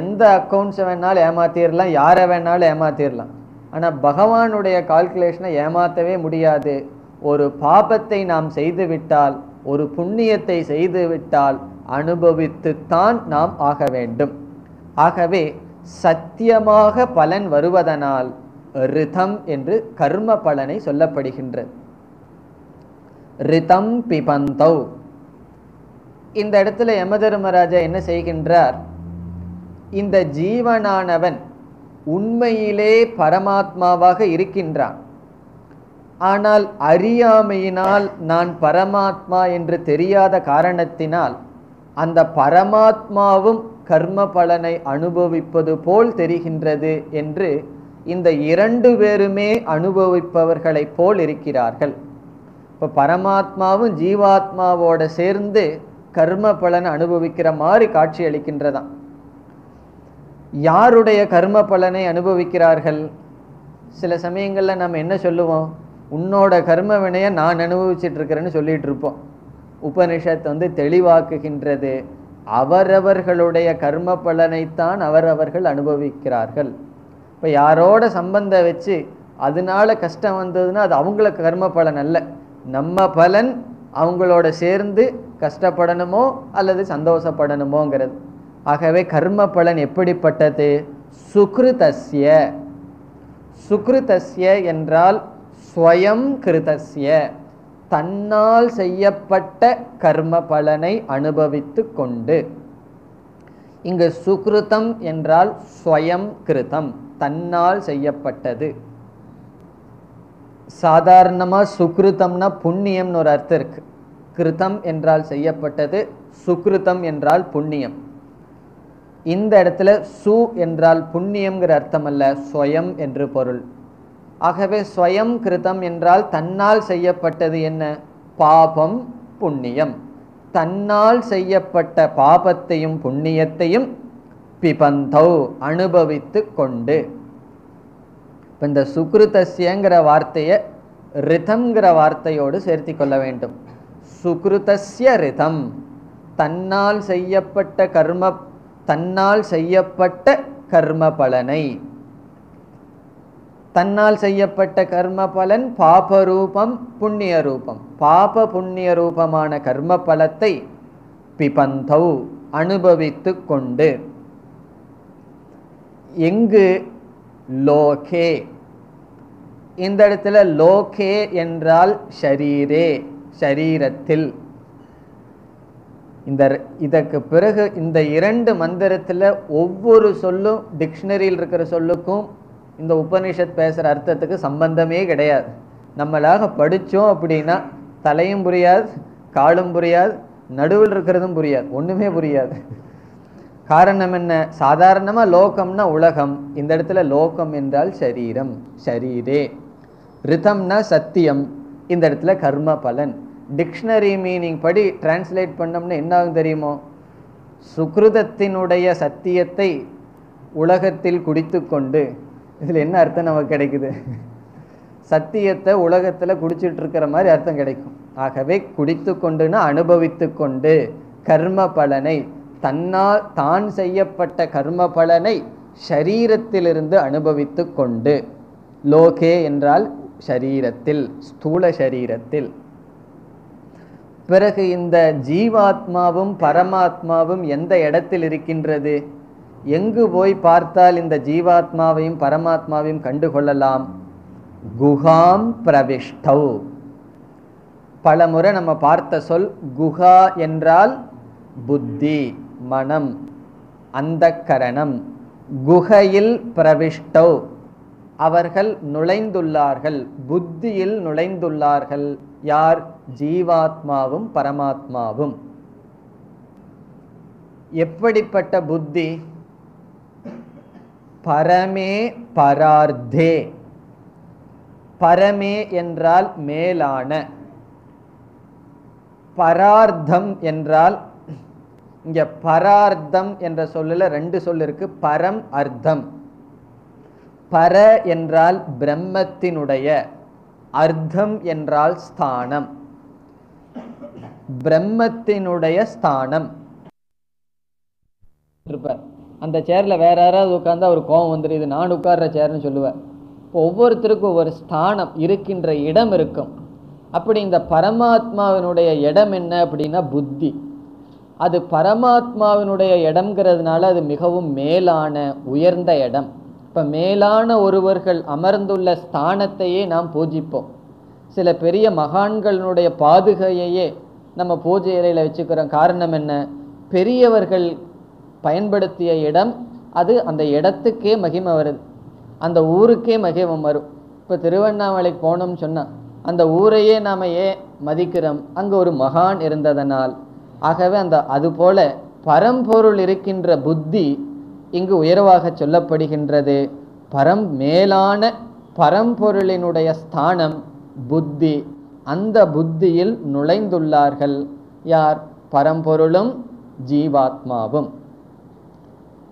எந்த அக்கௌண்ட்ஸை வேணாலும் ஏமாத்திடலாம், யாரை வேணாலும் ஏமாத்திடலாம். ஆனால் பகவானுடைய கால்குலேஷனை ஏமாற்றவே முடியாது. ஒரு பாபத்தை நாம் செய்துவிட்டால், ஒரு புண்ணியத்தை செய்துவிட்டால் அனுபவித்துத்தான் நாம் ஆக வேண்டும். ஆகவே சத்தியமாக பலன் வருவதனால் ரிதம் என்று கர்ம பலனை சொல்லப்படுகின்றது. ரிதம் பிபந்தௌ. இந்த இடத்துல யமதர்மராஜா என்ன செய்கின்றார்? இந்த ஜீவனானவன் உண்மையிலே பரமாத்மாவாக இருக்கின்றான். ஆனால் அறியாமையினால் நான் பரமாத்மா என்று தெரியாத காரணத்தினால் அந்த பரமாத்மாவும் கர்ம பலனை அனுபவிப்பது போல் தெரிகின்றது என்று இந்த இரண்டு பேருமே அனுபவிப்பவர்களை போல் இருக்கிறார்கள். இப்போ பரமாத்மாவும் ஜீவாத்மாவோட சேர்ந்து கர்ம பலனை அனுபவிக்கிற மாதிரி காட்சி அளிக்கின்றதாம். யாருடைய கர்ம பலனை அனுபவிக்கிறார்கள்? சில சமயங்களில் நம்ம என்ன சொல்லுவோம்? உன்னோட கர்ம வினையை நான் அனுபவிச்சுட்டு இருக்கிறேன்னு சொல்லிட்டு இருப்போம். உபனிஷத் தெளிவாக்குகின்றது, அவரவர்களுடைய கர்ம பலனைத்தான் அவரவர்கள் அனுபவிக்கிறார்கள். இப்போ யாரோட சம்பந்தம் வச்சு அதனால கஷ்டம் வந்ததுன்னா அது அவங்களுக்கு கர்ம பலன் அல்ல, நம்ம பலன். அவங்களோட சேர்ந்து கஷ்டப்படணுமோ அல்லது சந்தோஷப்படணுமோங்கிறது. ஆகவே கர்ம பலன் எப்படிப்பட்டது? சுக்ருதஸ்ய. சுக்ருதஸ்ய என்றால் ஸ்வயம் கிருதஸ்ய, தன்னால் செய்யப்பட்ட கர்ம பலனை அனுபவித்து கொண்டு. இங்கு சுக்ருதம் என்றால் ஸ்வயம் கிருதம், தன்னால் செய்யப்பட்டது. சாதாரணமா சுக்ருதம்னா புண்ணியம்னு ஒரு அர்த்தம் இருக்கு. கிருதம் என்றால் செய்யப்பட்டது, சுக்ருதம் என்றால் புண்ணியம். இந்த இடத்துல சு என்றால் புண்ணியம்ங்கிற அர்த்தம் அல்ல, ஸ்வயம் என்று பொருள். ஆகவே ஸ்வயம் கிருதம் என்றால் தன்னால் செய்யப்பட்டது என்ன? பாபம் புண்ணியம். தன்னால் செய்யப்பட்ட பாபத்தையும் புண்ணியத்தையும் பிபந்தௌ அனுபவித்து கொண்டு. இந்த சுக்ருதஸ்யங்கிற வார்த்தையை ரிதம்ங்கிற வார்த்தையோடு சேர்த்தி கொள்ள வேண்டும். சுக்ருதஸ்ய ரிதம், தன்னால் செய்யப்பட்ட தன்னால் செய்யப்பட்ட கர்ம பலனை. தன்னால் செய்யப்பட்ட கர்ம பலன் பாபரூபம் புண்ணிய ரூபம். பாப புண்ணிய ரூபமான கர்ம பலத்தை பிபந்தௌ அனுபவித்து கொண்டு. எங்கு? லோகே. இந்த இடத்துல லோகே என்றால் ஷரீரே, ஷரீரத்தில். இதற்கு பிறகு இந்த இரண்டு மந்திரத்தில் ஒவ்வொரு சொல்லும் டிக்ஷனரியில் இருக்கிற சொல்லுக்கும் இந்த உபனிஷத் பேசுகிற அர்த்தத்துக்கு சம்பந்தமே கிடையாது. நம்மளாக படித்தோம் அப்படின்னா தலையும் புரியாது, காலும் புரியாது, நடுவில் இருக்கிறதும் புரியாது, ஒன்றுமே புரியாது. காரணம் என்ன? சாதாரணமாக லோகம்னா உலகம், இந்த இடத்துல லோகம் என்றால் ஷரீரம், ஷரீரே. ரிதம்னா சத்தியம், இந்த இடத்துல கர்ம பலன். டிக்ஷனரி மீனிங் படி டிரான்ஸ்லேட் பண்ணோம்னா என்ன ஆகும் தெரியுமோ? சுக்ருதத்தினுடைய சத்தியத்தை உலகத்தில் குடித்து கொண்டு. இதில் என்ன அர்த்தம் நமக்கு கிடைக்குது? சத்தியத்தை உலகத்தில் குடிச்சிட்டு இருக்கிற மாதிரி அர்த்தம் கிடைக்கும். ஆகவே குடித்து கொண்டுனா அனுபவித்து கொண்டு, கர்ம பலனை தான் செய்யப்பட்ட கர்ம பலனை ஷரீரத்திலிருந்து அனுபவித்து கொண்டு. லோகே என்றால் ஷரீரத்தில், ஸ்தூல ஷரீரத்தில். பிறகு இந்த ஜீவாத்மாவும் பரமாத்மாவும் எந்த இடத்தில் இருக்கின்றது? எங்கு போய் பார்த்தால் இந்த ஜீவாத்மாவையும் பரமாத்மாவையும் கண்டுகொள்ளலாம்? குஹாம் பிரவிஷ்டௌ. பல முறை நம்ம பார்த்த சொல் குஹா என்றால் புத்தி, மனம், அந்தக்கரணம். குகையில் பிரவிஷ்டௌ, அவர்கள் நுழைந்துள்ளார்கள், புத்தியில் நுழைந்துள்ளார்கள். யார்? ஜீவாத்மாவும் பரமாத்மாவும். எப்படிப்பட்ட புத்தி? பரமே பரார்த்தே. பரமே என்றால் மேலான, பரார்த்தம் என்றால், இங்க பரார்த்தம் என்ற சொல்லுல ரெண்டு சொல் இருக்கு, பரம் அர்த்தம். பர என்றால் பிரம்மத்தினுடைய, அர்த்தம் என்றால் ஸ்தானம், பிரம்மத்தினுடைய ஸ்தானம். அந்த சேர்ல வேற யாராவது உட்கார்ந்தா ஒரு கோபம் வந்துடும், இது நான் உட்கார்ற சேர்னு சொல்லுவேன். இப்போ ஒவ்வொருத்தருக்கும் ஒவ்வொரு ஸ்தானம் இருக்கின்ற இடம் இருக்கும். அப்படி இந்த பரமாத்மாவினுடைய இடம் என்ன அப்படின்னா புத்தி. அது பரமாத்மாவினுடைய இடம்ங்கிறதுனால அது மிகவும் மேலான உயர்ந்த இடம். இப்போ மேலான ஒருவர்கள் அமர்ந்துள்ள ஸ்தானத்தையே நாம் பூஜிப்போம். சில பெரிய மகான்களுடைய பாதுகையையே நம்ம பூஜை அறையில் வச்சுக்கிறோம். காரணம் என்ன? பெரியவர்கள் பயன்படுத்திய இடம் அது, அந்த இடத்துக்கே மகிமை வருது, அந்த ஊருக்கே மகிமை வரும். இப்போ திருவண்ணாமலைக்கு போனோம்னு சொன்னால் அந்த ஊரையே நாம் ஏன் மதிக்கிறோம்? அங்கே ஒரு மகான் இருந்ததனால். ஆகவே அந்த அதுபோல பரம்பொருள் இருக்கின்ற புத்தி இங்கு உயர்வாக சொல்லப்படுகின்றது. மேலான பரம்பொருளினுடைய ஸ்தானம் புத்தி. அந்த புத்தியில் நுழைந்துள்ளார்கள். யார்? பரம்பொருளும் ஜீவாத்மாவும்.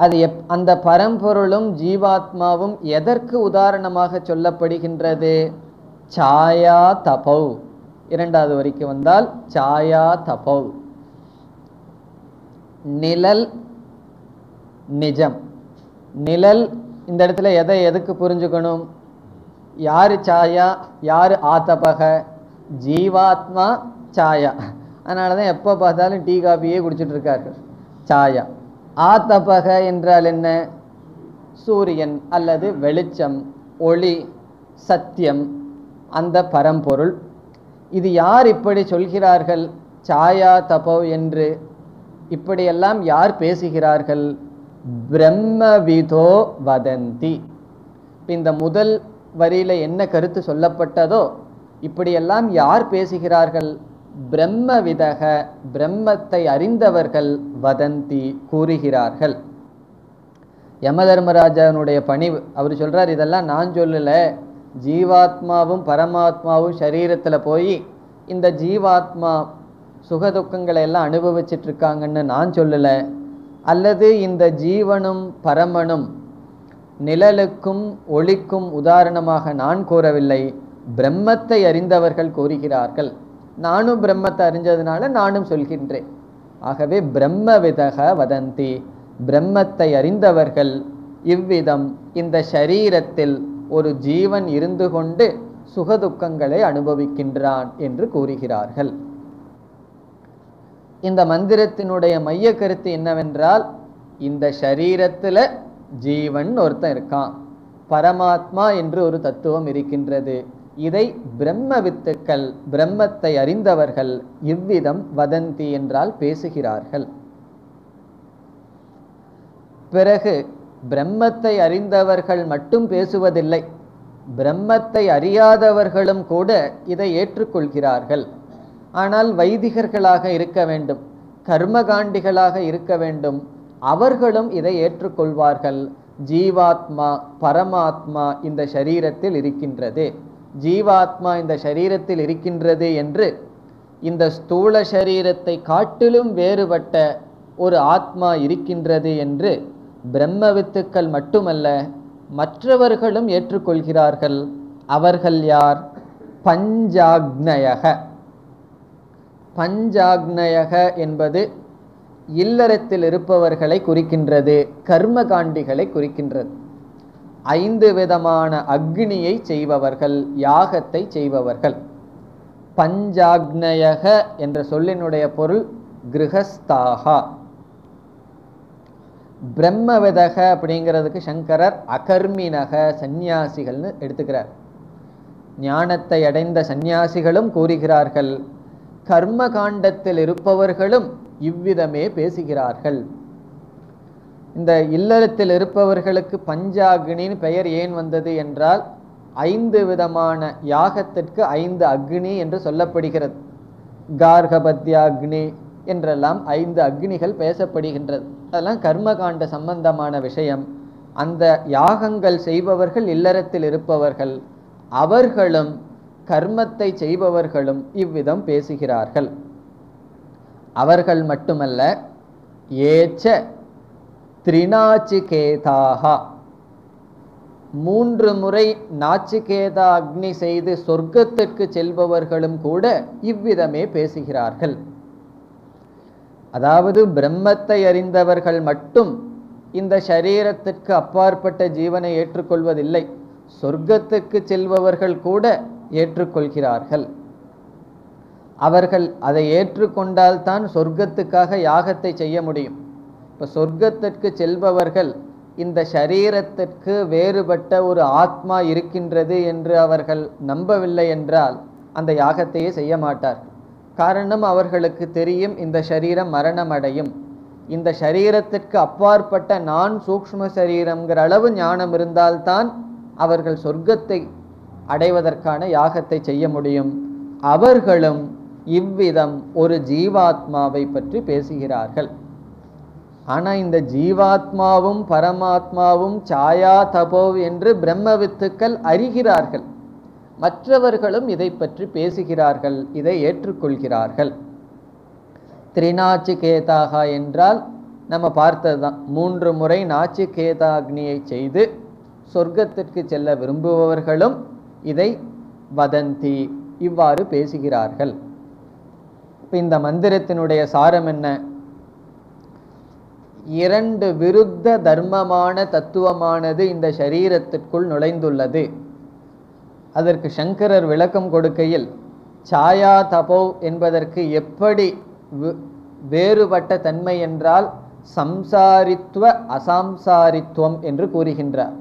அது அந்த பரம்பொருளும் ஜீவாத்மாவும் எதற்கு உதாரணமாக சொல்லப்படுகின்றது? சாயா தபௌ. இரண்டாவது வரிக்கு வந்தால் சாயா தபௌ, நிழல், நிஜம். நிழல் இந்த இடத்துல எதுக்கு புரிஞ்சுக்கணும்? யாரு சாயா, யாரு ஆதபக? ஜீவாத்மா சாயா. அதனாலதான் எப்போ பார்த்தாலும் டீ காபியே குடிச்சிட்டு இருக்கார்கள். சாயா. ஆதபக என்றால் என்ன? சூரியன் அல்லது வெளிச்சம், ஒளி, சத்தியம், அந்த பரம்பொருள். இது யார் இப்படி சொல்கிறார்கள் சாயா தபோ என்று? இப்படியெல்லாம் யார் பேசுகிறார்கள்? பிரம்மவிதோ வதந்தி. இந்த முதல் வரியில என்ன கருத்து சொல்லப்பட்டதோ இப்படியெல்லாம் யார் பேசுகிறார்கள்? பிரம்மவிதக, பிரம்மத்தை அறிந்தவர்கள், வதந்தி, கூறுகிறார்கள். யமதர்மராஜனுடைய பணிவு. அவர் சொல்றார், இதெல்லாம் நான் சொல்லல, ஜீவாத்மாவும் பரமாத்மாவும் சரீரத்தில் போய் இந்த ஜீவாத்மா சுகதுக்கங்களை எல்லாம் அனுபவிச்சுட்டு இருக்காங்கன்னு நான் சொல்லல, அல்லது இந்த ஜீவனும் பரமனும் நிழலுக்கும் ஒளிக்கும் உதாரணமாக நான் கூறவில்லை, பிரம்மத்தை அறிந்தவர்கள் கூறுகிறார்கள். நானும் பிரம்மத்தை அறிஞ்சதுனால நானும் சொல்கின்றேன். ஆகவே பிரம்மவிதக வதந்தி, பிரம்மத்தை அறிந்தவர்கள் இவ்விதம் இந்த ஷரீரத்தில் ஒரு ஜீவன் இருந்து கொண்டு சுகதுக்கங்களை அனுபவிக்கின்றான் என்று கூறுகிறார்கள். இந்த மந்திரத்தினுடைய மைய கருத்து என்னவென்றால், இந்த ஷரீரத்துல ஜீவன் ஒருத்தன் இருக்கான், பரமாத்மா என்று ஒரு தத்துவம் இருக்கின்றது. இதை பிரம்ம வித்துக்கள், பிரம்மத்தை அறிந்தவர்கள் இவ்விதம் வதந்தி என்றால் பேசுகிறார்கள். பிறகு பிரம்மத்தை அறிந்தவர்கள் மட்டும் பேசுவதில்லை, பிரம்மத்தை அறியாதவர்களும் கூட இதை ஏற்றுக்கொள்கிறார்கள். ஆனால் வைதிகர்களாக இருக்க வேண்டும், கர்மகாண்டிகளாக இருக்க வேண்டும், அவர்களும் இதை ஏற்றுக்கொள்வார்கள். ஜீவாத்மா பரமாத்மா இந்த சரீரத்தில் இருக்கின்றது, ஜீவாத்மா இந்த சரீரத்தில் இருக்கின்றது என்று, இந்த ஸ்தூல சரீரத்தை காட்டிலும் வேறுபட்ட ஒரு ஆத்மா இருக்கின்றது என்று பிரம்மவித்துக்கள் மட்டுமல்ல மற்றவர்களும் ஏற்றுக்கொள்கிறார்கள். அவர்கள் யார்? பஞ்சாக்னயக. பஞ்சாக்னயக என்பது இல்லறத்தில் இருப்பவர்களை குறிக்கின்றது, கர்மகாண்டிகளை குறிக்கின்றது. 5 விதமான அக்னியை செய்பவர்கள், யாகத்தை செய்பவர்கள். பஞ்சாக்னயக என்ற சொல்லினுடைய பொருள் கிரகஸ்தாகா. பிரம்மவிதக அப்படிங்கிறதுக்கு சங்கரர் அகர்மினக சந்நியாசிகள்னு எடுத்துக்கிறார். ஞானத்தை அடைந்த சந்நியாசிகளும் கூறுகிறார்கள், கர்ம காண்டத்தில் இருப்பவர்களும் இவ்விதமே பேசுகிறார்கள். இந்த இல்லறத்தில் இருப்பவர்களுக்கு பஞ்சாக்னின்னு பெயர் ஏன் வந்தது என்றால், 5 விதமான யாகத்திற்கு 5 அக்னி என்று சொல்லப்படுகிறது. கார்கபத்யாக்னி என்றெல்லாம் 5 அக்னிகள் பேசப்படுகின்றது. அதெல்லாம் கர்மகாண்ட சம்பந்தமான விஷயம். அந்த யாகங்கள் செய்பவர்கள் இல்லறத்தில் இருப்பவர்கள், அவர்களும் கர்மத்தை செய்பவர்களும் இவ்விதம் பேசுகிறார்கள். அவர்கள் மட்டுமல்ல, ஏச்ச த்ரிநாச்சிகேதாஹா, 3 முறை நாச்சிகேதா அக்னி செய்து சொர்க்கத்திற்கு செல்பவர்களும் கூட இவ்விதமே பேசுகிறார்கள். அதாவது பிரம்மத்தை அறிந்தவர்கள் மட்டும் இந்த சரீரத்திற்கு அப்பாற்பட்ட ஜீவனை ஏற்றுக்கொள்வதில்லை, சொர்க்கத்துக்கு செல்பவர்கள் கூட ஏற்றுக்கொள்கிறார்கள். அவர்கள் அதை ஏற்றுக்கொண்டால்தான் சொர்க்கத்துக்காக யாகத்தை செய்ய முடியும். இப்போ சொர்க்கத்திற்கு செல்பவர்கள் இந்த சரீரத்திற்கு வேறுபட்ட ஒரு ஆத்மா இருக்கின்றது என்று அவர்கள் நம்பவில்லை என்றால் அந்த யாகத்தையே செய்ய மாட்டார். காரணம், அவர்களுக்கு தெரியும் இந்த சரீரம் மரணம் அடையும், இந்த சரீரத்திற்கு அப்பாற்பட்ட நான் சூக்ஷ்ம சரீரம்ங்கிற அளவு ஞானம் இருந்தால்தான் அவர்கள் சொர்க்கத்தை அடைவதற்கான யாகத்தை செய்ய முடியும். அவர்களும் இவ்விதம் ஒரு ஜீவாத்மாவை பற்றி பேசுகிறார்கள். ஆனால் இந்த ஜீவாத்மாவும் பரமாத்மாவும் சாயா தபோ என்று பிரம்மவித்துக்கள் அறிகிறார்கள். மற்றவர்களும் இதை பற்றி பேசுகிறார்கள், இதை ஏற்றுக்கொள்கிறார்கள். த்ரிநாச்சிகேதாகா என்றால் நம்ம பார்த்ததுதான், 3 முறை நாச்சிகேதாக்னியை செய்து சொர்க்கத்திற்கு செல்ல விரும்புபவர்களும் இதை வதந்தி, இவ்வாறு பேசுகிறார்கள். இப்போ இந்த மந்திரத்தினுடைய சாரம் என்ன? 2 விருத்த தர்மமான தத்துவமானது இந்த சரீரத்திற்குள் நுழைந்துள்ளது. அதற்கு சங்கரர் விளக்கம் கொடுக்கையில், சாயா தபோ என்பதற்கு எப்படி வேறுபட்ட தன்மை என்றால் சம்சாரித்துவ அசம்சாரித்துவம் என்று கூறுகின்றார்.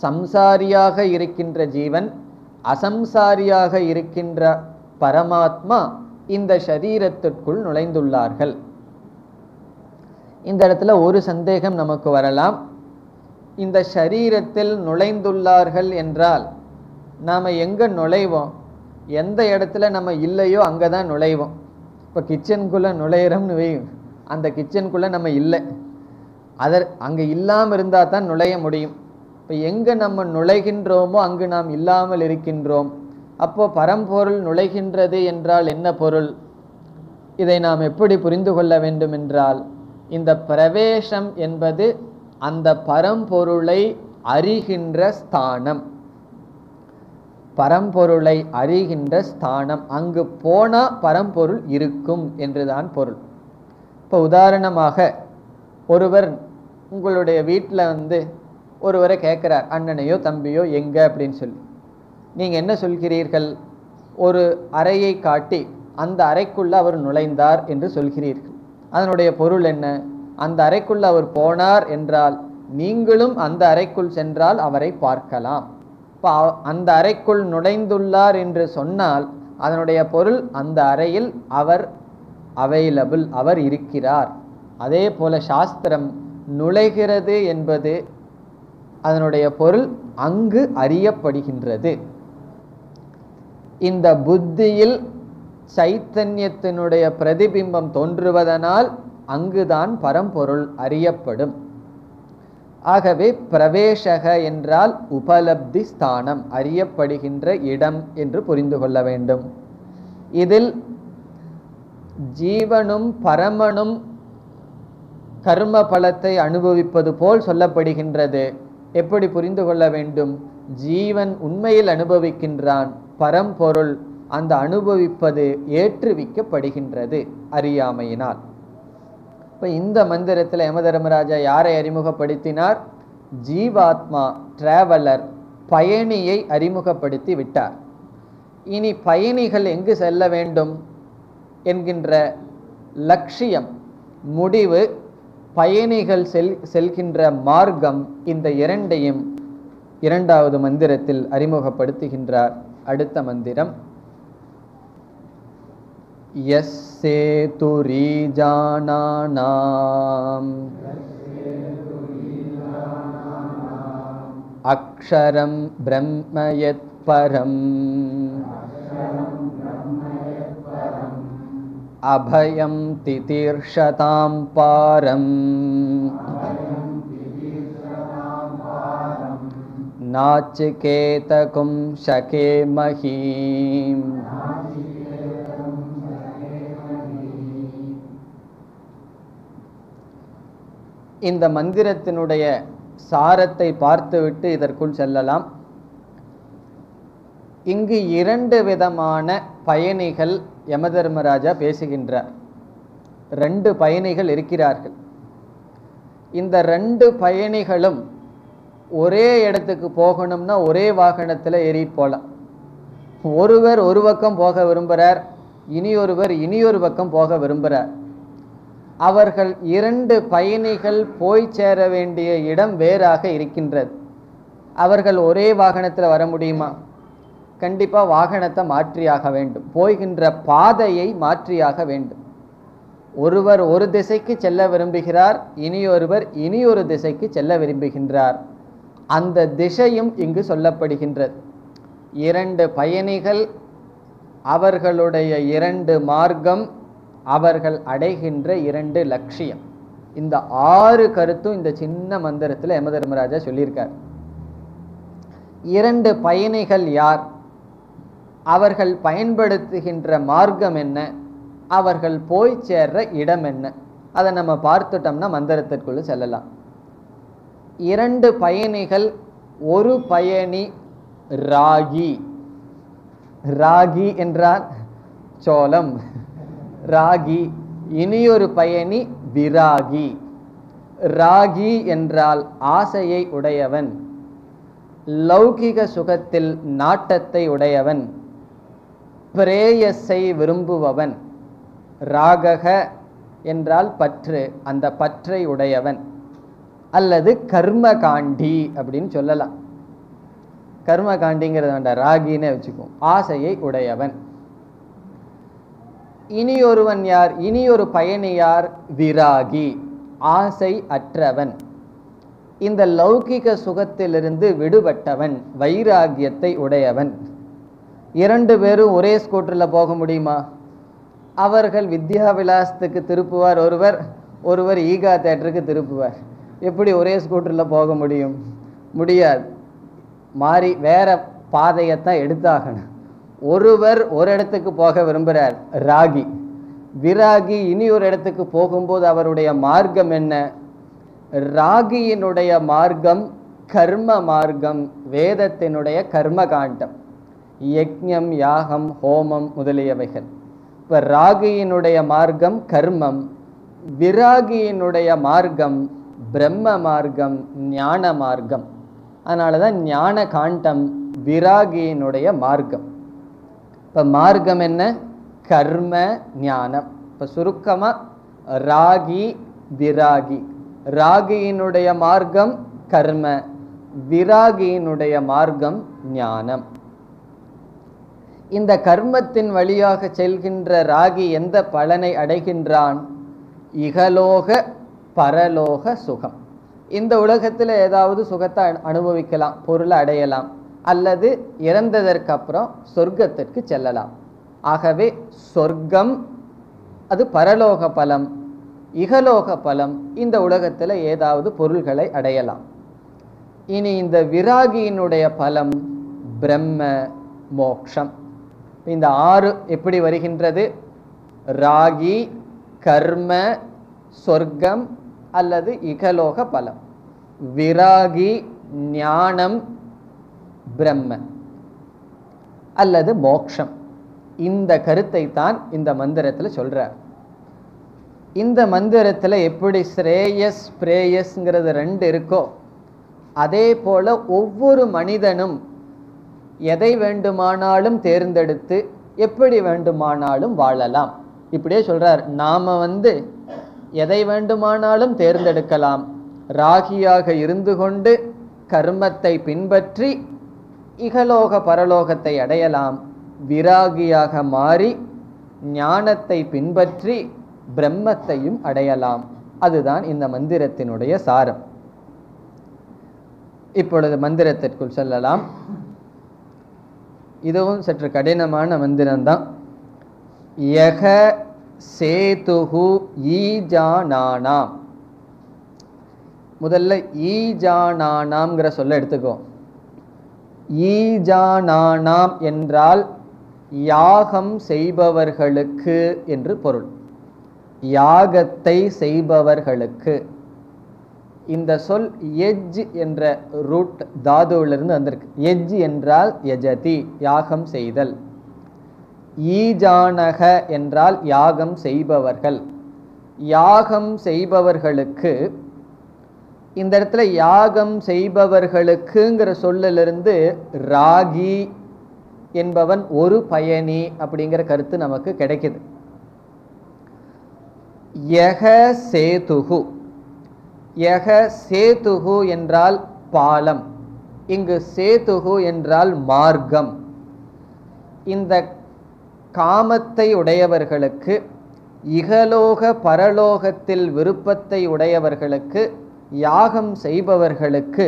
சம்சாரியாக இருக்கின்ற ஜீவன், அசம்சாரியாக இருக்கின்ற பரமாத்மா இந்த சரீரத்திற்குள் நுழைந்துள்ளார்கள். இந்த இடத்துல ஒரு சந்தேகம் நமக்கு வரலாம். இந்த சரீரத்தில் நுழைந்துள்ளார்கள் என்றால் நாம் எங்கே நுழைவோம்? எந்த இடத்துல நம்ம இல்லையோ அங்கே தான் நுழைவோம். இப்போ கிச்சனுக்குள்ளே நுழையிறோம்னு வையும், அந்த கிச்சனுக்குள்ளே நம்ம இல்லை, அங்கே இல்லாமல் இருந்தால் தான் நுழைய முடியும். இப்போ எங்கே நம்ம நுழைகின்றோமோ அங்கு நாம் இல்லாமல் இருக்கின்றோம். அப்போ பரம்பொருள் நுழைகின்றது என்றால் என்ன பொருள்? இதை நாம் எப்படி புரிந்து கொள்ள வேண்டும் என்றால், இந்த பிரவேசம் என்பது அந்த பரம்பொருளை அறிகின்ற ஸ்தானம். பரம்பொருளை அறிகின்ற ஸ்தானம், அங்கு போனால் பரம்பொருள் இருக்கும் என்றுதான் பொருள். இப்போ உதாரணமாக ஒருவர் உங்களுடைய வீட்டில் ஒருவரை கேட்குறார், அண்ணனையோ தம்பியோ எங்கே அப்படின்னு சொல்லி. நீங்கள் என்ன சொல்கிறீர்கள்? ஒரு அறையை காட்டி அந்த அறைக்குள்ளே அவர் நுழைந்தார் என்று சொல்கிறீர்கள். அதனுடைய பொருள் என்ன? அந்த அறைக்குள் அவர் போனார் என்றால் நீங்களும் அந்த அறைக்குள் சென்றால் அவரை பார்க்கலாம். இப்போ அந்த அறைக்குள் நுழைந்துள்ளார் என்று சொன்னால் அதனுடைய பொருள் அந்த அறையில் அவர் அவைலபிள், அவர் இருக்கிறார். அதே போல சாஸ்திரம் நுழைகிறது என்பது அதனுடைய பொருள் அங்கு அறியப்படுகின்றது. இந்த புத்தியில் சைத்தன்யத்தினுடைய பிரதிபிம்பம் தோன்றுவதனால் அங்குதான் பரம்பொருள் அறியப்படும். ஆகவே பிரவேசக என்றால் உபலப்தி ஸ்தானம், அறியப்படுகின்ற இடம் என்று புரிந்து கொள்ள வேண்டும். இதில் ஜீவனும் பரமனும் கர்ம பலத்தை அனுபவிப்பது போல் சொல்லப்படுகின்றது. எப்படி புரிந்து கொள்ள வேண்டும்? ஜீவன் உண்மையில் அனுபவிக்கின்றான், பரம்பொருள் அந்த அனுபவிப்பது ஏற்றுவிக்கப்படுகின்றது அறியாமையினால். இப்போ இந்த மந்திரத்தில் யமதர்மராஜா யாரை அறிமுகப்படுத்தினார்? ஜீவாத்மா, டிராவலர், பயணியை அறிமுகப்படுத்தி விட்டார். இனி பயணிகள் எங்கு செல்ல வேண்டும் என்கின்ற லட்சியம், முடிவு, பயணிகள் செல்கின்ற மார்க்கம், இந்த இரண்டையும் இரண்டாவது மந்திரத்தில் அறிமுகப்படுத்துகின்றார். அடுத்த மந்திரம் யஸ்ஸேதுரீஜானானாம் அக்ஷரம் பிரம்மயத் பரம் அபயம் திதீர்ஷதாம் பாரம் நாச்சிகேதகும் ஷகேமஹீம். இந்த மந்திரத்தினுடைய சாரத்தை பார்த்துவிட்டு இதற்குள் செல்லலாம். இங்கு இரண்டு விதமான பயணிகள் யமதர்மராஜா பேசுகின்றார். ரெண்டு பயணிகள் இருக்கிறார்கள். இந்த ரெண்டு பயணிகளும் ஒரே இடத்துக்கு போகணும்னா ஒரே வாகனத்தில் ஏறிட்டு போகலாம். ஒருவர் ஒரு பக்கம் போக விரும்புகிறார், இனியொருவர் இனியொரு பக்கம் போக விரும்புகிறார். அவர்கள் இரண்டு பயணிகள் போய் சேர வேண்டிய இடம் வேறாக இருக்கின்றது. அவர்கள் ஒரே வாகனத்தில் வர முடியுமா? கண்டிப்பாக வாகனத்தை மாற்றியாக வேண்டும், போகின்ற பாதையை மாற்றியாக வேண்டும். ஒருவர் ஒரு திசைக்கு செல்ல விரும்புகிறார், இனியொருவர் இனியொரு திசைக்கு செல்ல விரும்புகின்றார். அந்த திசையும் இங்கு சொல்லப்படுகின்றது. இரண்டு பயணிகள், அவர்களுடைய இரண்டு மார்க்கம், அவர்கள் அடைகின்ற இரண்டு லட்சியம். இந்த 6 கருத்தும் இந்த சின்ன மந்திரத்தில் யமதர்மராஜா சொல்லியிருக்கார். இரண்டு பயணிகள் யார்? அவர்கள் பயன்படுத்துகின்ற மார்க்கம் என்ன? அவர்கள் போய் சேர்ற இடம் என்ன? அதை நம்ம பார்த்துட்டோம்னா மந்திரத்திற்குள்ள செல்லலாம். இரண்டு பயணிகள், ஒரு பயணி ராகி. ராகி என்றால் சோளம், ராகி. இனியொரு பயணி விராகி. ராகி என்றால் ஆசையை உடையவன், லௌகிக சுகத்தில் நாட்டத்தை உடையவன், பிரேயஸை விரும்புபவன். ராகக என்றால் பற்று, அந்த பற்றை உடையவன். அல்லது கர்மகாண்டி அப்படின்னு சொல்லலாம். கர்மகாண்டிங்கிறத வேண்டாம், ராகின்னு வச்சுக்குவோம். ஆசையை உடையவன். இனியொருவன் யார்? இனியொரு பயணி யார்? விராகி, ஆசை அற்றவன், இந்த லௌகிக சுகத்திலிருந்து விடுபட்டவன், வைராகியத்தை உடையவன். இரண்டு பேரும் ஒரே ஸ்கூட்டரில் போக முடியுமா? அவர்கள் வித்யா விலாசத்துக்கு திருப்புவார் ஒருவர், ஒருவர் ஈகா தேட்டருக்கு திருப்புவார். எப்படி ஒரே ஸ்கூட்டரில் போக முடியும்? முடியாது. மாறி வேற பாதையைத்தான் எடுத்தாகணும். ஒருவர் ஒரு இடத்துக்கு போக விரும்புகிறார், ராகி. விராகி இனி ஒரு இடத்துக்கு போகும்போது அவருடைய மார்க்கம் என்ன? ராகியினுடைய மார்க்கம் கர்ம மார்க்கம், வேதத்தினுடைய கர்மகாண்டம், யக்ஞம், யாகம், ஹோமம் முதலியவைகள். இப்போ ராகியினுடைய மார்க்கம் கர்மம், விராகியினுடைய மார்க்கம் பிரம்ம மார்க்கம், ஞான மார்க்கம். அதனால தான் ஞான காண்டம் விராகியினுடைய மார்க்கம். இப்போ மார்க்கம் என்ன? கர்ம ஞானம். இப்போ சுருக்கமாக ராகி விராகி. ராகியினுடைய மார்க்கம் கர்ம, விராகியினுடைய மார்க்கம் ஞானம். இந்த கர்மத்தின் வழியாக செல்கின்ற ராகி எந்த பலனை அடைகின்றான்? இகலோக பரலோக சுகம். இந்த உலகத்தில் ஏதாவது சுகத்தை அனுபவிக்கலாம், பொருளை அடையலாம், அல்லது இறந்ததற்கு அப்புறம் சொர்க்கத்திற்கு செல்லலாம். ஆகவே சொர்க்கம் அது பரலோக பலம், இகலோக பலம் இந்த உலகத்தில் ஏதாவது பொருள்களை அடையலாம். இனி இந்த விராகியினுடைய பலம் பிரம்ம மோக்ஷம். இந்த 6 எப்படி வருகின்றது? ராகி, கர்ம, சொர்க்கம் அல்லது இகலோக பலம். விராகி ஞானம், பிரம்ம அல்லது மோக்ஷம். இந்த கருத்தை தான் இந்த மந்திரத்தில் சொல்றார். இந்த மந்திரத்தில் எப்படி ஸ்ரேயஸ் பிரேயஸ்ங்கிறது 2 இருக்கோ, அதே போல ஒவ்வொரு மனிதனும் எதை வேண்டுமானாலும் தேர்ந்தெடுத்து எப்படி வேண்டுமானாலும் வாழலாம். இப்படியே சொல்றார். நாம எதை வேண்டுமானாலும் தேர்ந்தெடுக்கலாம். ராகியாக இருந்து கொண்டு கர்மத்தை பின்பற்றி இகலோக பரலோகத்தை அடையலாம். விராகியாக மாறி ஞானத்தை பின்பற்றி பிரம்மத்தையும் அடையலாம். அதுதான் இந்த மந்திரத்தினுடைய சாரம். இப்பொழுது மந்திரத்திற்குள் செல்லலாம். இதுவும் சற்று கடினமான மந்திரம்தான். யக சேதுஹு ஈஜானானாம். முதல்ல ஈஜானானாம்ங்கிற சொல்ல எடுத்துக்கோ. ஈஜானானாம் என்றால் யாகம் செய்பவர்களுக்கு என்று பொருள். யாகத்தை செய்பவர்களுக்கு. இந்த சொல் எஜ் என்ற ரூட் தாதுவிலிருந்து வந்திருக்கு. எஜ் என்றால் யஜதி, யாகம் செய்தல். ஈஜானக என்றால் யாகம் செய்பவர்கள். யாகம் செய்பவர்களுக்கு. இந்த இடத்துல யாகம் செய்பவர்களுக்குங்கிற சொல்லிலிருந்து ராகி என்பவன் ஒரு பயணி அப்படிங்கிற கருத்து நமக்கு கிடைக்குது. யக சேதுஹு. யக சேதுஹு என்றால் பாலம். இங்கு சேதுஹு என்றால் மார்க்கம். இந்த காமத்தை உடையவர்களுக்கு, இகலோக பரலோகத்தில் விருப்பத்தை உடையவர்களுக்கு, யாகம் செய்பவர்களுக்கு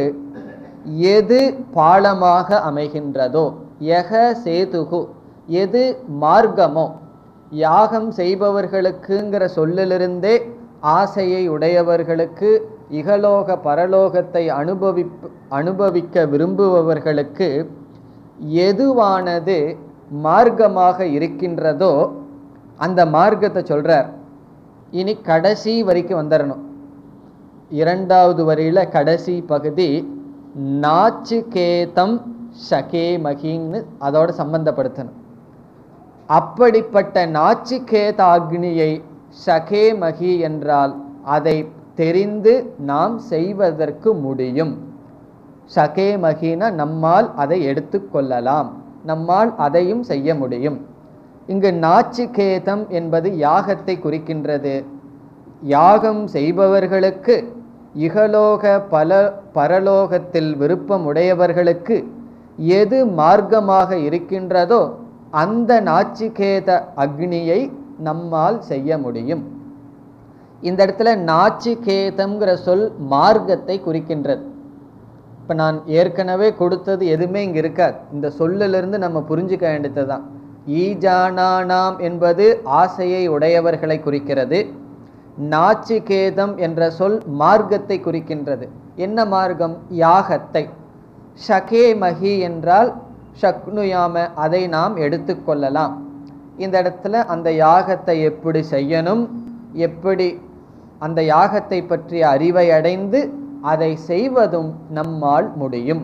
எது பாலமாக அமைகின்றதோ, யக சேதுகு, எது மார்க்கமோ, யாகம் செய்பவர்களுக்குங்கிற சொல்லிலிருந்தே ஆசையை உடையவர்களுக்கு, இகலோக பரலோகத்தை அனுபவிக்க விரும்புபவர்களுக்கு எதுவானது மார்க்கமாக இருக்கின்றதோ அந்த மார்க்கத்தை சொல்றார். இனி கடைசி வரைக்கும் வந்துடணும். இரண்டாவது வரியில கடைசி பகுதி நாச்சிகேதம் ஷகேமகின்னு அதோட சம்பந்தப்படுத்தணும். அப்படிப்பட்ட நாச்சிகேத அக்னியை ஷகேமகி என்றால் அதை தெரிந்து நாம் செய்வதற்கு முடியும். ஷகேமகினா நம்மால் அதை எடுத்துக்கொள்ளலாம், நம்மால் அதையும் செய்ய முடியும். இங்கு நாச்சிகேதம் என்பது யாகத்தை குறிக்கின்றது. யாகம் செய்பவர்களுக்கு, இகலோக பரலோகத்தில் விருப்பம் உடையவர்களுக்கு எது மார்க்கமாக இருக்கின்றதோ அந்த நாச்சிகேத அக்னியை நம்மால் செய்ய முடியும். இந்த இடத்துல நாச்சிகேதம்ங்கிற சொல் மார்க்கத்தை குறிக்கின்றது. இப்போ நான் ஏற்கனவே கொடுத்தது எதுவுமே இங்கே இருக்காது. இந்த சொல்லிலிருந்து நம்ம புரிஞ்சுக்க வேண்டியது தான். ஈஜானானாம் என்பது ஆசையை உடையவர்களை குறிக்கிறது. நாச்சிகேதம் என்ற சொல் மார்க்கத்தை குறிக்கின்றது. என்ன மார்க்கம்? யாகத்தை. ஷகேமகி என்றால் ஷக்னுயாம, அதை நாம் எடுத்துக்கொள்ளலாம். இந்த இடத்துல அந்த யாகத்தை எப்படி செய்யணும், எப்படி அந்த யாகத்தை பற்றிய அறிவை அடைந்து அதை செய்வதும் நம்மால் முடியும்.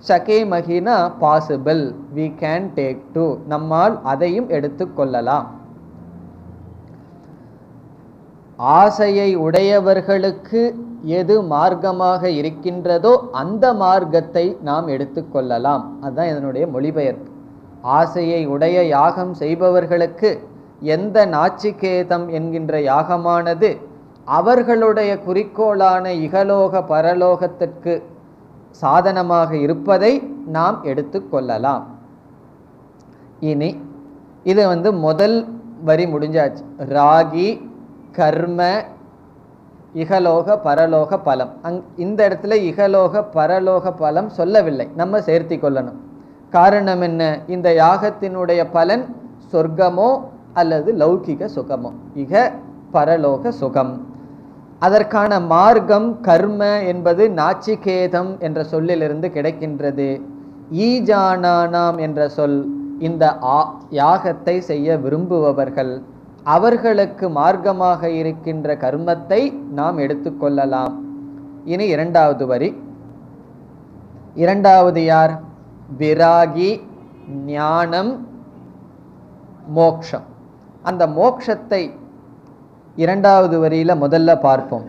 ஷகேமகினா possible, we can take to, நம்மால் அதையும் எடுத்துக்கொள்ளலாம். ஆசையை உடையவர்களுக்கு எது மார்க்கமாக இருக்கின்றதோ அந்த மார்க்கத்தை நாம் எடுத்துக்கொள்ளலாம். அதுதான் இதனுடைய மொழிபெயர்ப்பு. ஆசையை உடைய யாகம் செய்பவர்களுக்கு எந்த நாச்சிகேதம் என்கின்ற யாகமானது அவர்களுடைய குறிக்கோளான இகலோக பரலோகத்திற்கு சாதனமாக இருப்பதை நாம் எடுத்துக்கொள்ளலாம். இனி இது முதல் வரி முடிஞ்சாச்சு. ராகி, கர்ம, இகலோக பரலோக பலம். இந்த இடத்துல இகலோக பரலோக பலம் சொல்லவில்லை, நம்ம சேர்த்தி கொள்ளணும். காரணம் என்ன? இந்த யாகத்தினுடைய பலன் சொர்க்கமோ அல்லது லௌகிக சுகமோ, இக பரலோக சுகம். அதற்கான மார்க்கம் கர்ம என்பது நாச்சிகேதம் என்ற சொல்லிலிருந்து கிடைக்கின்றது. ஈஜானானாம் என்ற சொல் இந்த யாகத்தை செய்ய விரும்புபவர்கள், அவர்களுக்கு மார்க்கமாக இருக்கின்ற கர்மத்தை நாம் எடுத்துக்கொள்ளலாம். இனி இரண்டாவது வரி. இரண்டாவது யார்? விராகி, ஞானம், மோக்ஷம். அந்த மோக்ஷத்தை இரண்டாவது வரியில முதல்ல பார்ப்போம்.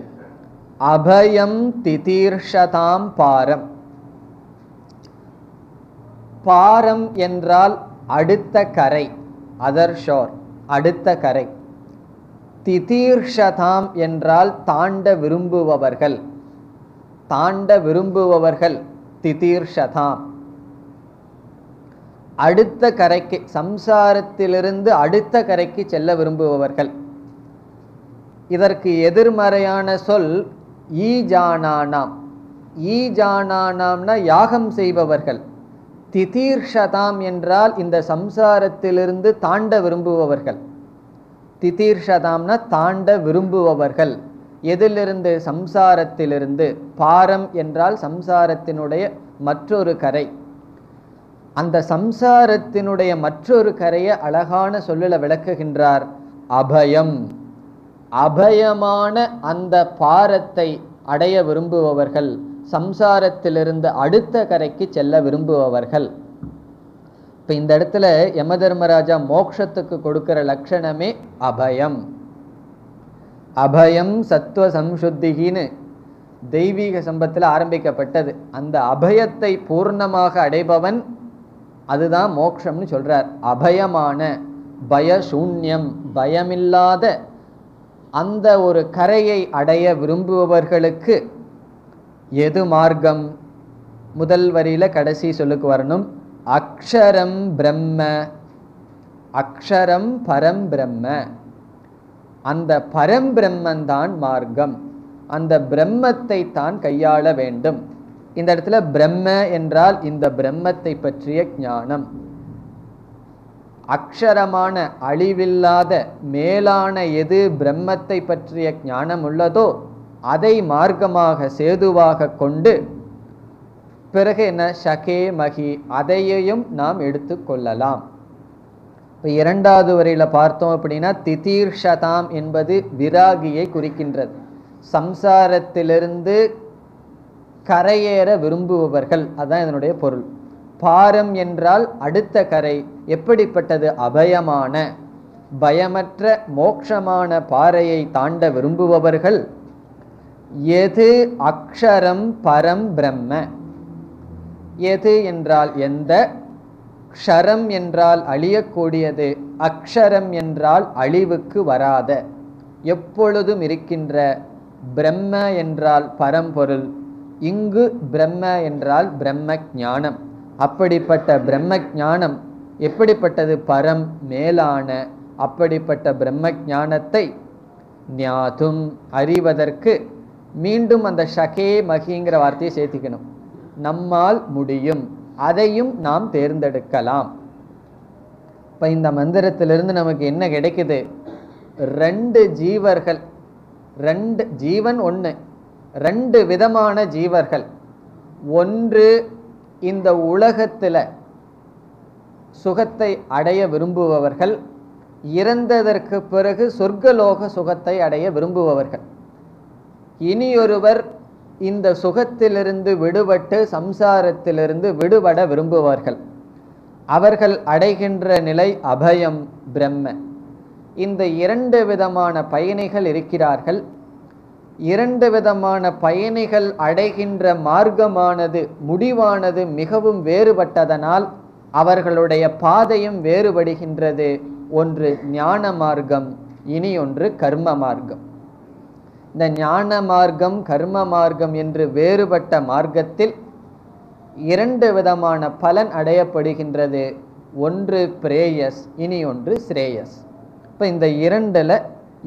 அபயம் திதீர்ஷதாம் பாரம். பாரம் என்றால் அடுத்த கரை, அதர் ஷோர், அடுத்த கரை. திதீர்ஷதாம் என்றால் தாண்ட விரும்புபவர்கள், தாண்ட விரும்புபவர்கள் திதீர்ஷதாம். அடுத்த கரைக்கு, சம்சாரத்திலிருந்து அடுத்த கரைக்கு செல்ல விரும்புபவர்கள். இதற்கு எதிர்மறையான சொல் ஈஜானானாம். ஈஜானானாம்னா யாகம் செய்பவர்கள். திதீர்ஷதாம் என்றால் இந்த சம்சாரத்திலிருந்து தாண்ட விரும்புபவர்கள். திதீர்ஷதாம்னா தாண்ட விரும்புபவர்கள். எதிலிருந்து? சம்சாரத்திலிருந்து. பாரம் என்றால் சம்சாரத்தினுடைய மற்றொரு கரை. அந்த சம்சாரத்தினுடைய மற்றொரு கரையை அழகான சொல்லில விளக்குகின்றார். அபயம், அபயமான அந்த பாரத்தை அடைய விரும்புபவர்கள், சம்சாரத்திலிருந்து அடுத்த கரைக்கு செல்ல விரும்புபவர்கள். இப்போ இந்த இடத்துல யமதர்மராஜா மோட்சத்துக்கு கொடுக்கிற லட்சணமே அபயம். அபயம் சத்துவ சம்சுத்திகின்னு தெய்வீக சம்பத்தில் ஆரம்பிக்கப்பட்டது. அந்த அபயத்தை பூர்ணமாக அடைபவன், அதுதான் மோட்சம்னு சொல்றார். அபயமான, பயசூன்யம், பயமில்லாத அந்த ஒரு கரையை அடைய விரும்புபவர்களுக்கு எது மார்க்கம்? முதல் வரியில கடைசி சொல்லுக்கு வரணும். அக்ஷரம் பிரம்ம, அக்ஷரம் பரம் பிரம்ம. அந்த பரம்பிரம்மன் தான் மார்க்கம். அந்த பிரம்மத்தை தான் கையாள வேண்டும். இந்த இடத்துல பிரம்ம என்றால் இந்த பிரம்மத்தை பற்றிய ஞானம். அக்ஷரமான, அழிவில்லாத, மேலான எது பிரம்மத்தை பற்றிய ஞானம் உள்ளதோ அதை மார்க்கமாக சேதுவாக கொண்டு, பிறகு என்ன? ஷகே மகி, அதையையும் நாம் எடுத்துக்கொள்ளலாம். இப்போ இரண்டாவது வரையில பார்த்தோம் அப்படின்னா திதீர்ஷதாம் என்பது விராகியை குறிக்கின்றது. சம்சாரத்திலிருந்து கரையேற விரும்புபவர்கள், அதான் இதனுடைய பொருள். பாரம் என்றால் அடுத்த கரை. எப்படிப்பட்டது? அபயமான, பயமற்ற மோட்சமான பாறையை தாண்ட விரும்புபவர்கள். எது? அக்ஷரம் பரம் பிரம்ம. எது என்றால் எந்த, க்ஷரம் என்றால் அழியக்கூடியது, அக்ஷரம் என்றால் அழிவுக்கு வராத, எப்பொழுதும் இருக்கின்ற, பிரம்ம என்றால் பரம்பொருள். இங்கு பிரம்ம என்றால் பிரம்ம ஞானம். அப்படிப்பட்ட பிரம்ம ஞானம் எப்படிப்பட்டது? பரம், மேலான. அப்படிப்பட்ட பிரம்ம ஞானத்தை ஞாதும், அறிவதற்கு மீண்டும் அந்த ஷகே மகிங்கிற வார்த்தையை சேர்த்திக்கணும். நம்மால் முடியும், அதையும் நாம் தேர்ந்தெடுக்கலாம். இப்போ இந்த மந்திரத்திலிருந்து நமக்கு என்ன கிடைக்குது? ரெண்டு ஜீவர்கள், ரெண்டு ஜீவன் ஒன்று, ரெண்டு விதமான ஜீவர்கள். ஒன்று இந்த உலகத்தில் சுகத்தை அடைய விரும்புபவர்கள், இறந்ததற்கு பிறகு சொர்க்கலோக சுகத்தை அடைய விரும்புபவர்கள். இனியொருவர் இந்த சுகத்திலிருந்து விடுபட்டு சம்சாரத்திலிருந்து விடுபட விரும்புவார்கள். அவர்கள் அடைகின்ற நிலை அபயம், பிரம்ம. இந்த இரண்டு விதமான பயணிகள் இருக்கிறார்கள். இரண்டு விதமான பயணிகள் அடைகின்ற மார்க்கமானது, முடிவானது மிகவும் வேறுபட்டதனால் அவர்களுடைய பாதையும் வேறுபடுகின்றது. ஒன்று ஞான மார்க்கம், இனி ஒன்று கர்ம மார்க்கம். இந்த ஞான மார்க்கம், கர்ம மார்க்கம் என்று வேறுபட்ட மார்க்கத்தில் இரண்டு விதமான பலன் அடையப்படுகின்றது. ஒன்று பிரேயஸ், இனி ஒன்று ஸ்ரேயஸ். இப்போ இந்த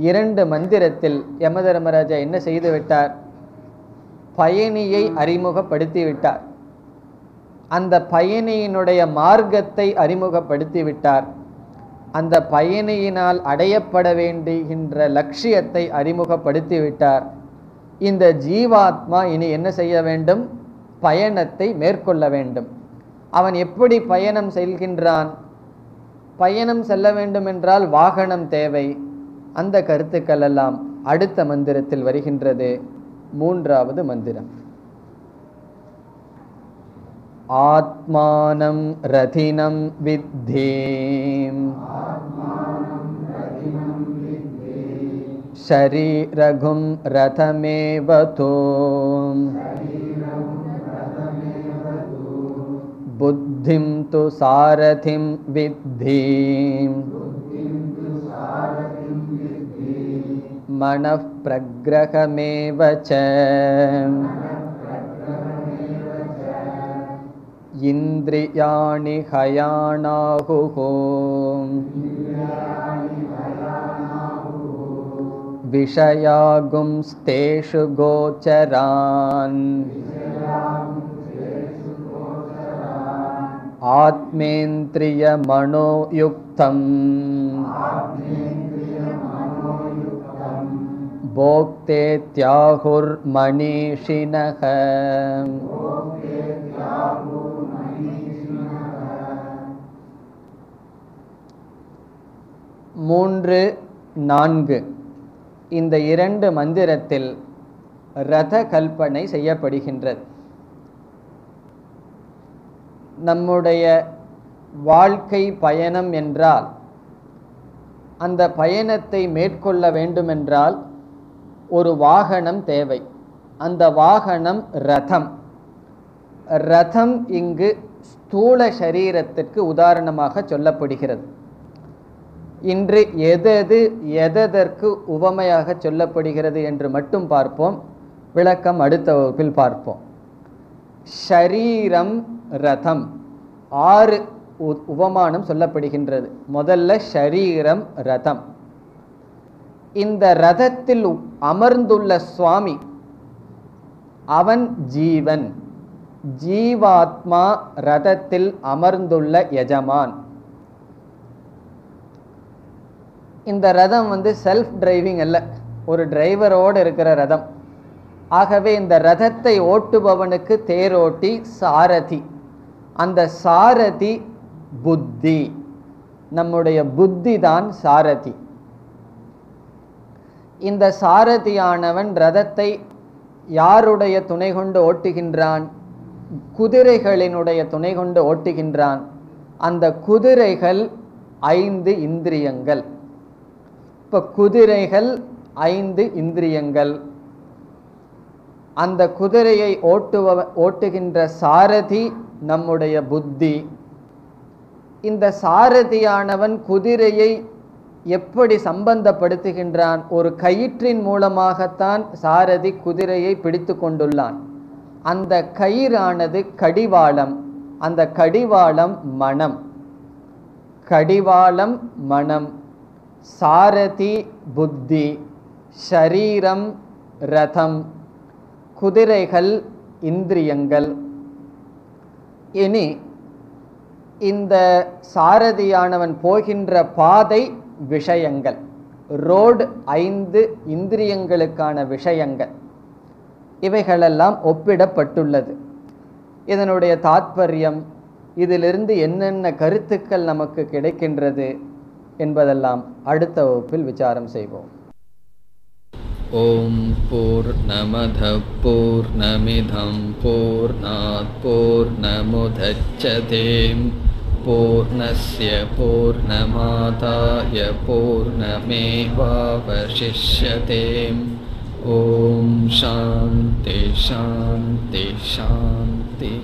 இரண்டு மந்திரத்தில் யமதர்மராஜா என்ன செய்து விட்டார்? பயணியை அறிமுகப்படுத்தி விட்டார். அந்த பயணியினுடைய மார்க்கத்தை அறிமுகப்படுத்தி விட்டார். அந்த பயணியினால் அடையப்பட வேண்டுகின்ற லட்சியத்தை அறிமுகப்படுத்தி விட்டார். இந்த ஜீவாத்மா இனி என்ன செய்ய வேண்டும்? பயணத்தை மேற்கொள்ள வேண்டும். அவன் எப்படி பயணம் செல்கின்றான்? பயணம் செல்ல வேண்டும் என்றால் வாகனம் தேவை. அந்த கருத்துக்கள் எல்லாம் அடுத்த மந்திரத்தில் வருகின்றது. மூன்றாவது மந்திரம். ஆத்மானம் ரதினம் வித்தீம் ஷரீரகும் ரதமேவதோ புத்திம் तु सारथिं विद्धि मनः प्रग्रहमेव च इन्द्रियाणि हयानाहुः विषयागुंस्तेषु गोचरान् आत्मेन्द्रियमनोयुक्तं भोक्तेत्याहुर्मनीषिणः। மூன்று நான்கு இந்த இரண்டு மந்திரத்தில் ரத கல்பனை செய்யப்படுகின்றது. நம்முடைய வாழ்க்கை பயணம் என்றால், அந்த பயணத்தை மேற்கொள்ள வேண்டுமென்றால் ஒரு வாகனம் தேவை. அந்த வாகனம் ரதம். ரதம் இங்கு ஸ்தூல சரீரத்திற்கு உதாரணமாக சொல்லப்படுகிறது. இன்று எதற்கு உவமையாக சொல்லப்படுகிறது என்று மட்டும் பார்ப்போம். விளக்கம் அடுத்த வகுப்பில் பார்ப்போம். ஷரீரம் ரதம் 6 உவமானம் சொல்லப்படுகின்றது. முதல்ல ஷரீரம் ரதம். இந்த ரதத்தில் அமர்ந்துள்ள சுவாமி அவன் ஜீவன். ஜீவாத்மா ரதத்தில் அமர்ந்துள்ள எஜமான். இந்த ரதம் செல்ஃப் டிரைவிங் அல்ல, ஒரு டிரைவரோடு இருக்கிற ரதம். ஆகவே இந்த ரதத்தை ஓட்டுபவனுக்கு தேரோட்டி சாரதி. அந்த சாரதி புத்தி. நம்முடைய புத்தி தான் சாரதி. இந்த சாரதியானவன் ரதத்தை யாருடைய துணை கொண்டு ஓட்டுகின்றான்? குதிரைகளினுடைய துணை கொண்டு ஓட்டுகின்றான். அந்த குதிரைகள் 5 இந்திரியங்கள். இப்போ குதிரைகள் 5 இந்திரியங்கள். அந்த குதிரையை ஓட்டுகின்ற சாரதி நம்முடைய புத்தி. இந்த சாரதியானவன் குதிரையை எப்படி சம்பந்தப்படுத்துகின்றான்? ஒரு கயிற்றின் மூலமாகத்தான் சாரதி குதிரையை பிடித்து கொண்டுள்ளான். அந்த கயிறானது கடிவாளம். அந்த கடிவாளம் மனம். கடிவாளம் மனம். சாரதி புத்தி. ஷரீரம் ரதம். குதிரைகள் இந்திரியங்கள். இனி இந்த சாரதியானவன் போகின்ற பாதை விஷயங்கள். ரோடு 5 இந்திரியங்களுக்கான விஷயங்கள். இவைகளெல்லாம் ஒப்பிடப்பட்டுள்ளது. இதனுடைய தாத்பரியம், இதிலிருந்து என்னென்ன கருத்துக்கள் நமக்கு கிடைக்கின்றது என்பதெல்லாம் அடுத்த வகுப்பில் விசாரம் செய்வோம். ஓம் பூர்ணமத பூர்ணமிதம் பூர்ணாத் பூர்ணமுதச்யதே பூர்ணஸ்ய பூர்ணமாதாய பூர்ணமேவாவசிஷ்யதே. ஓம் சாந்தி சாந்தி சாந்தி.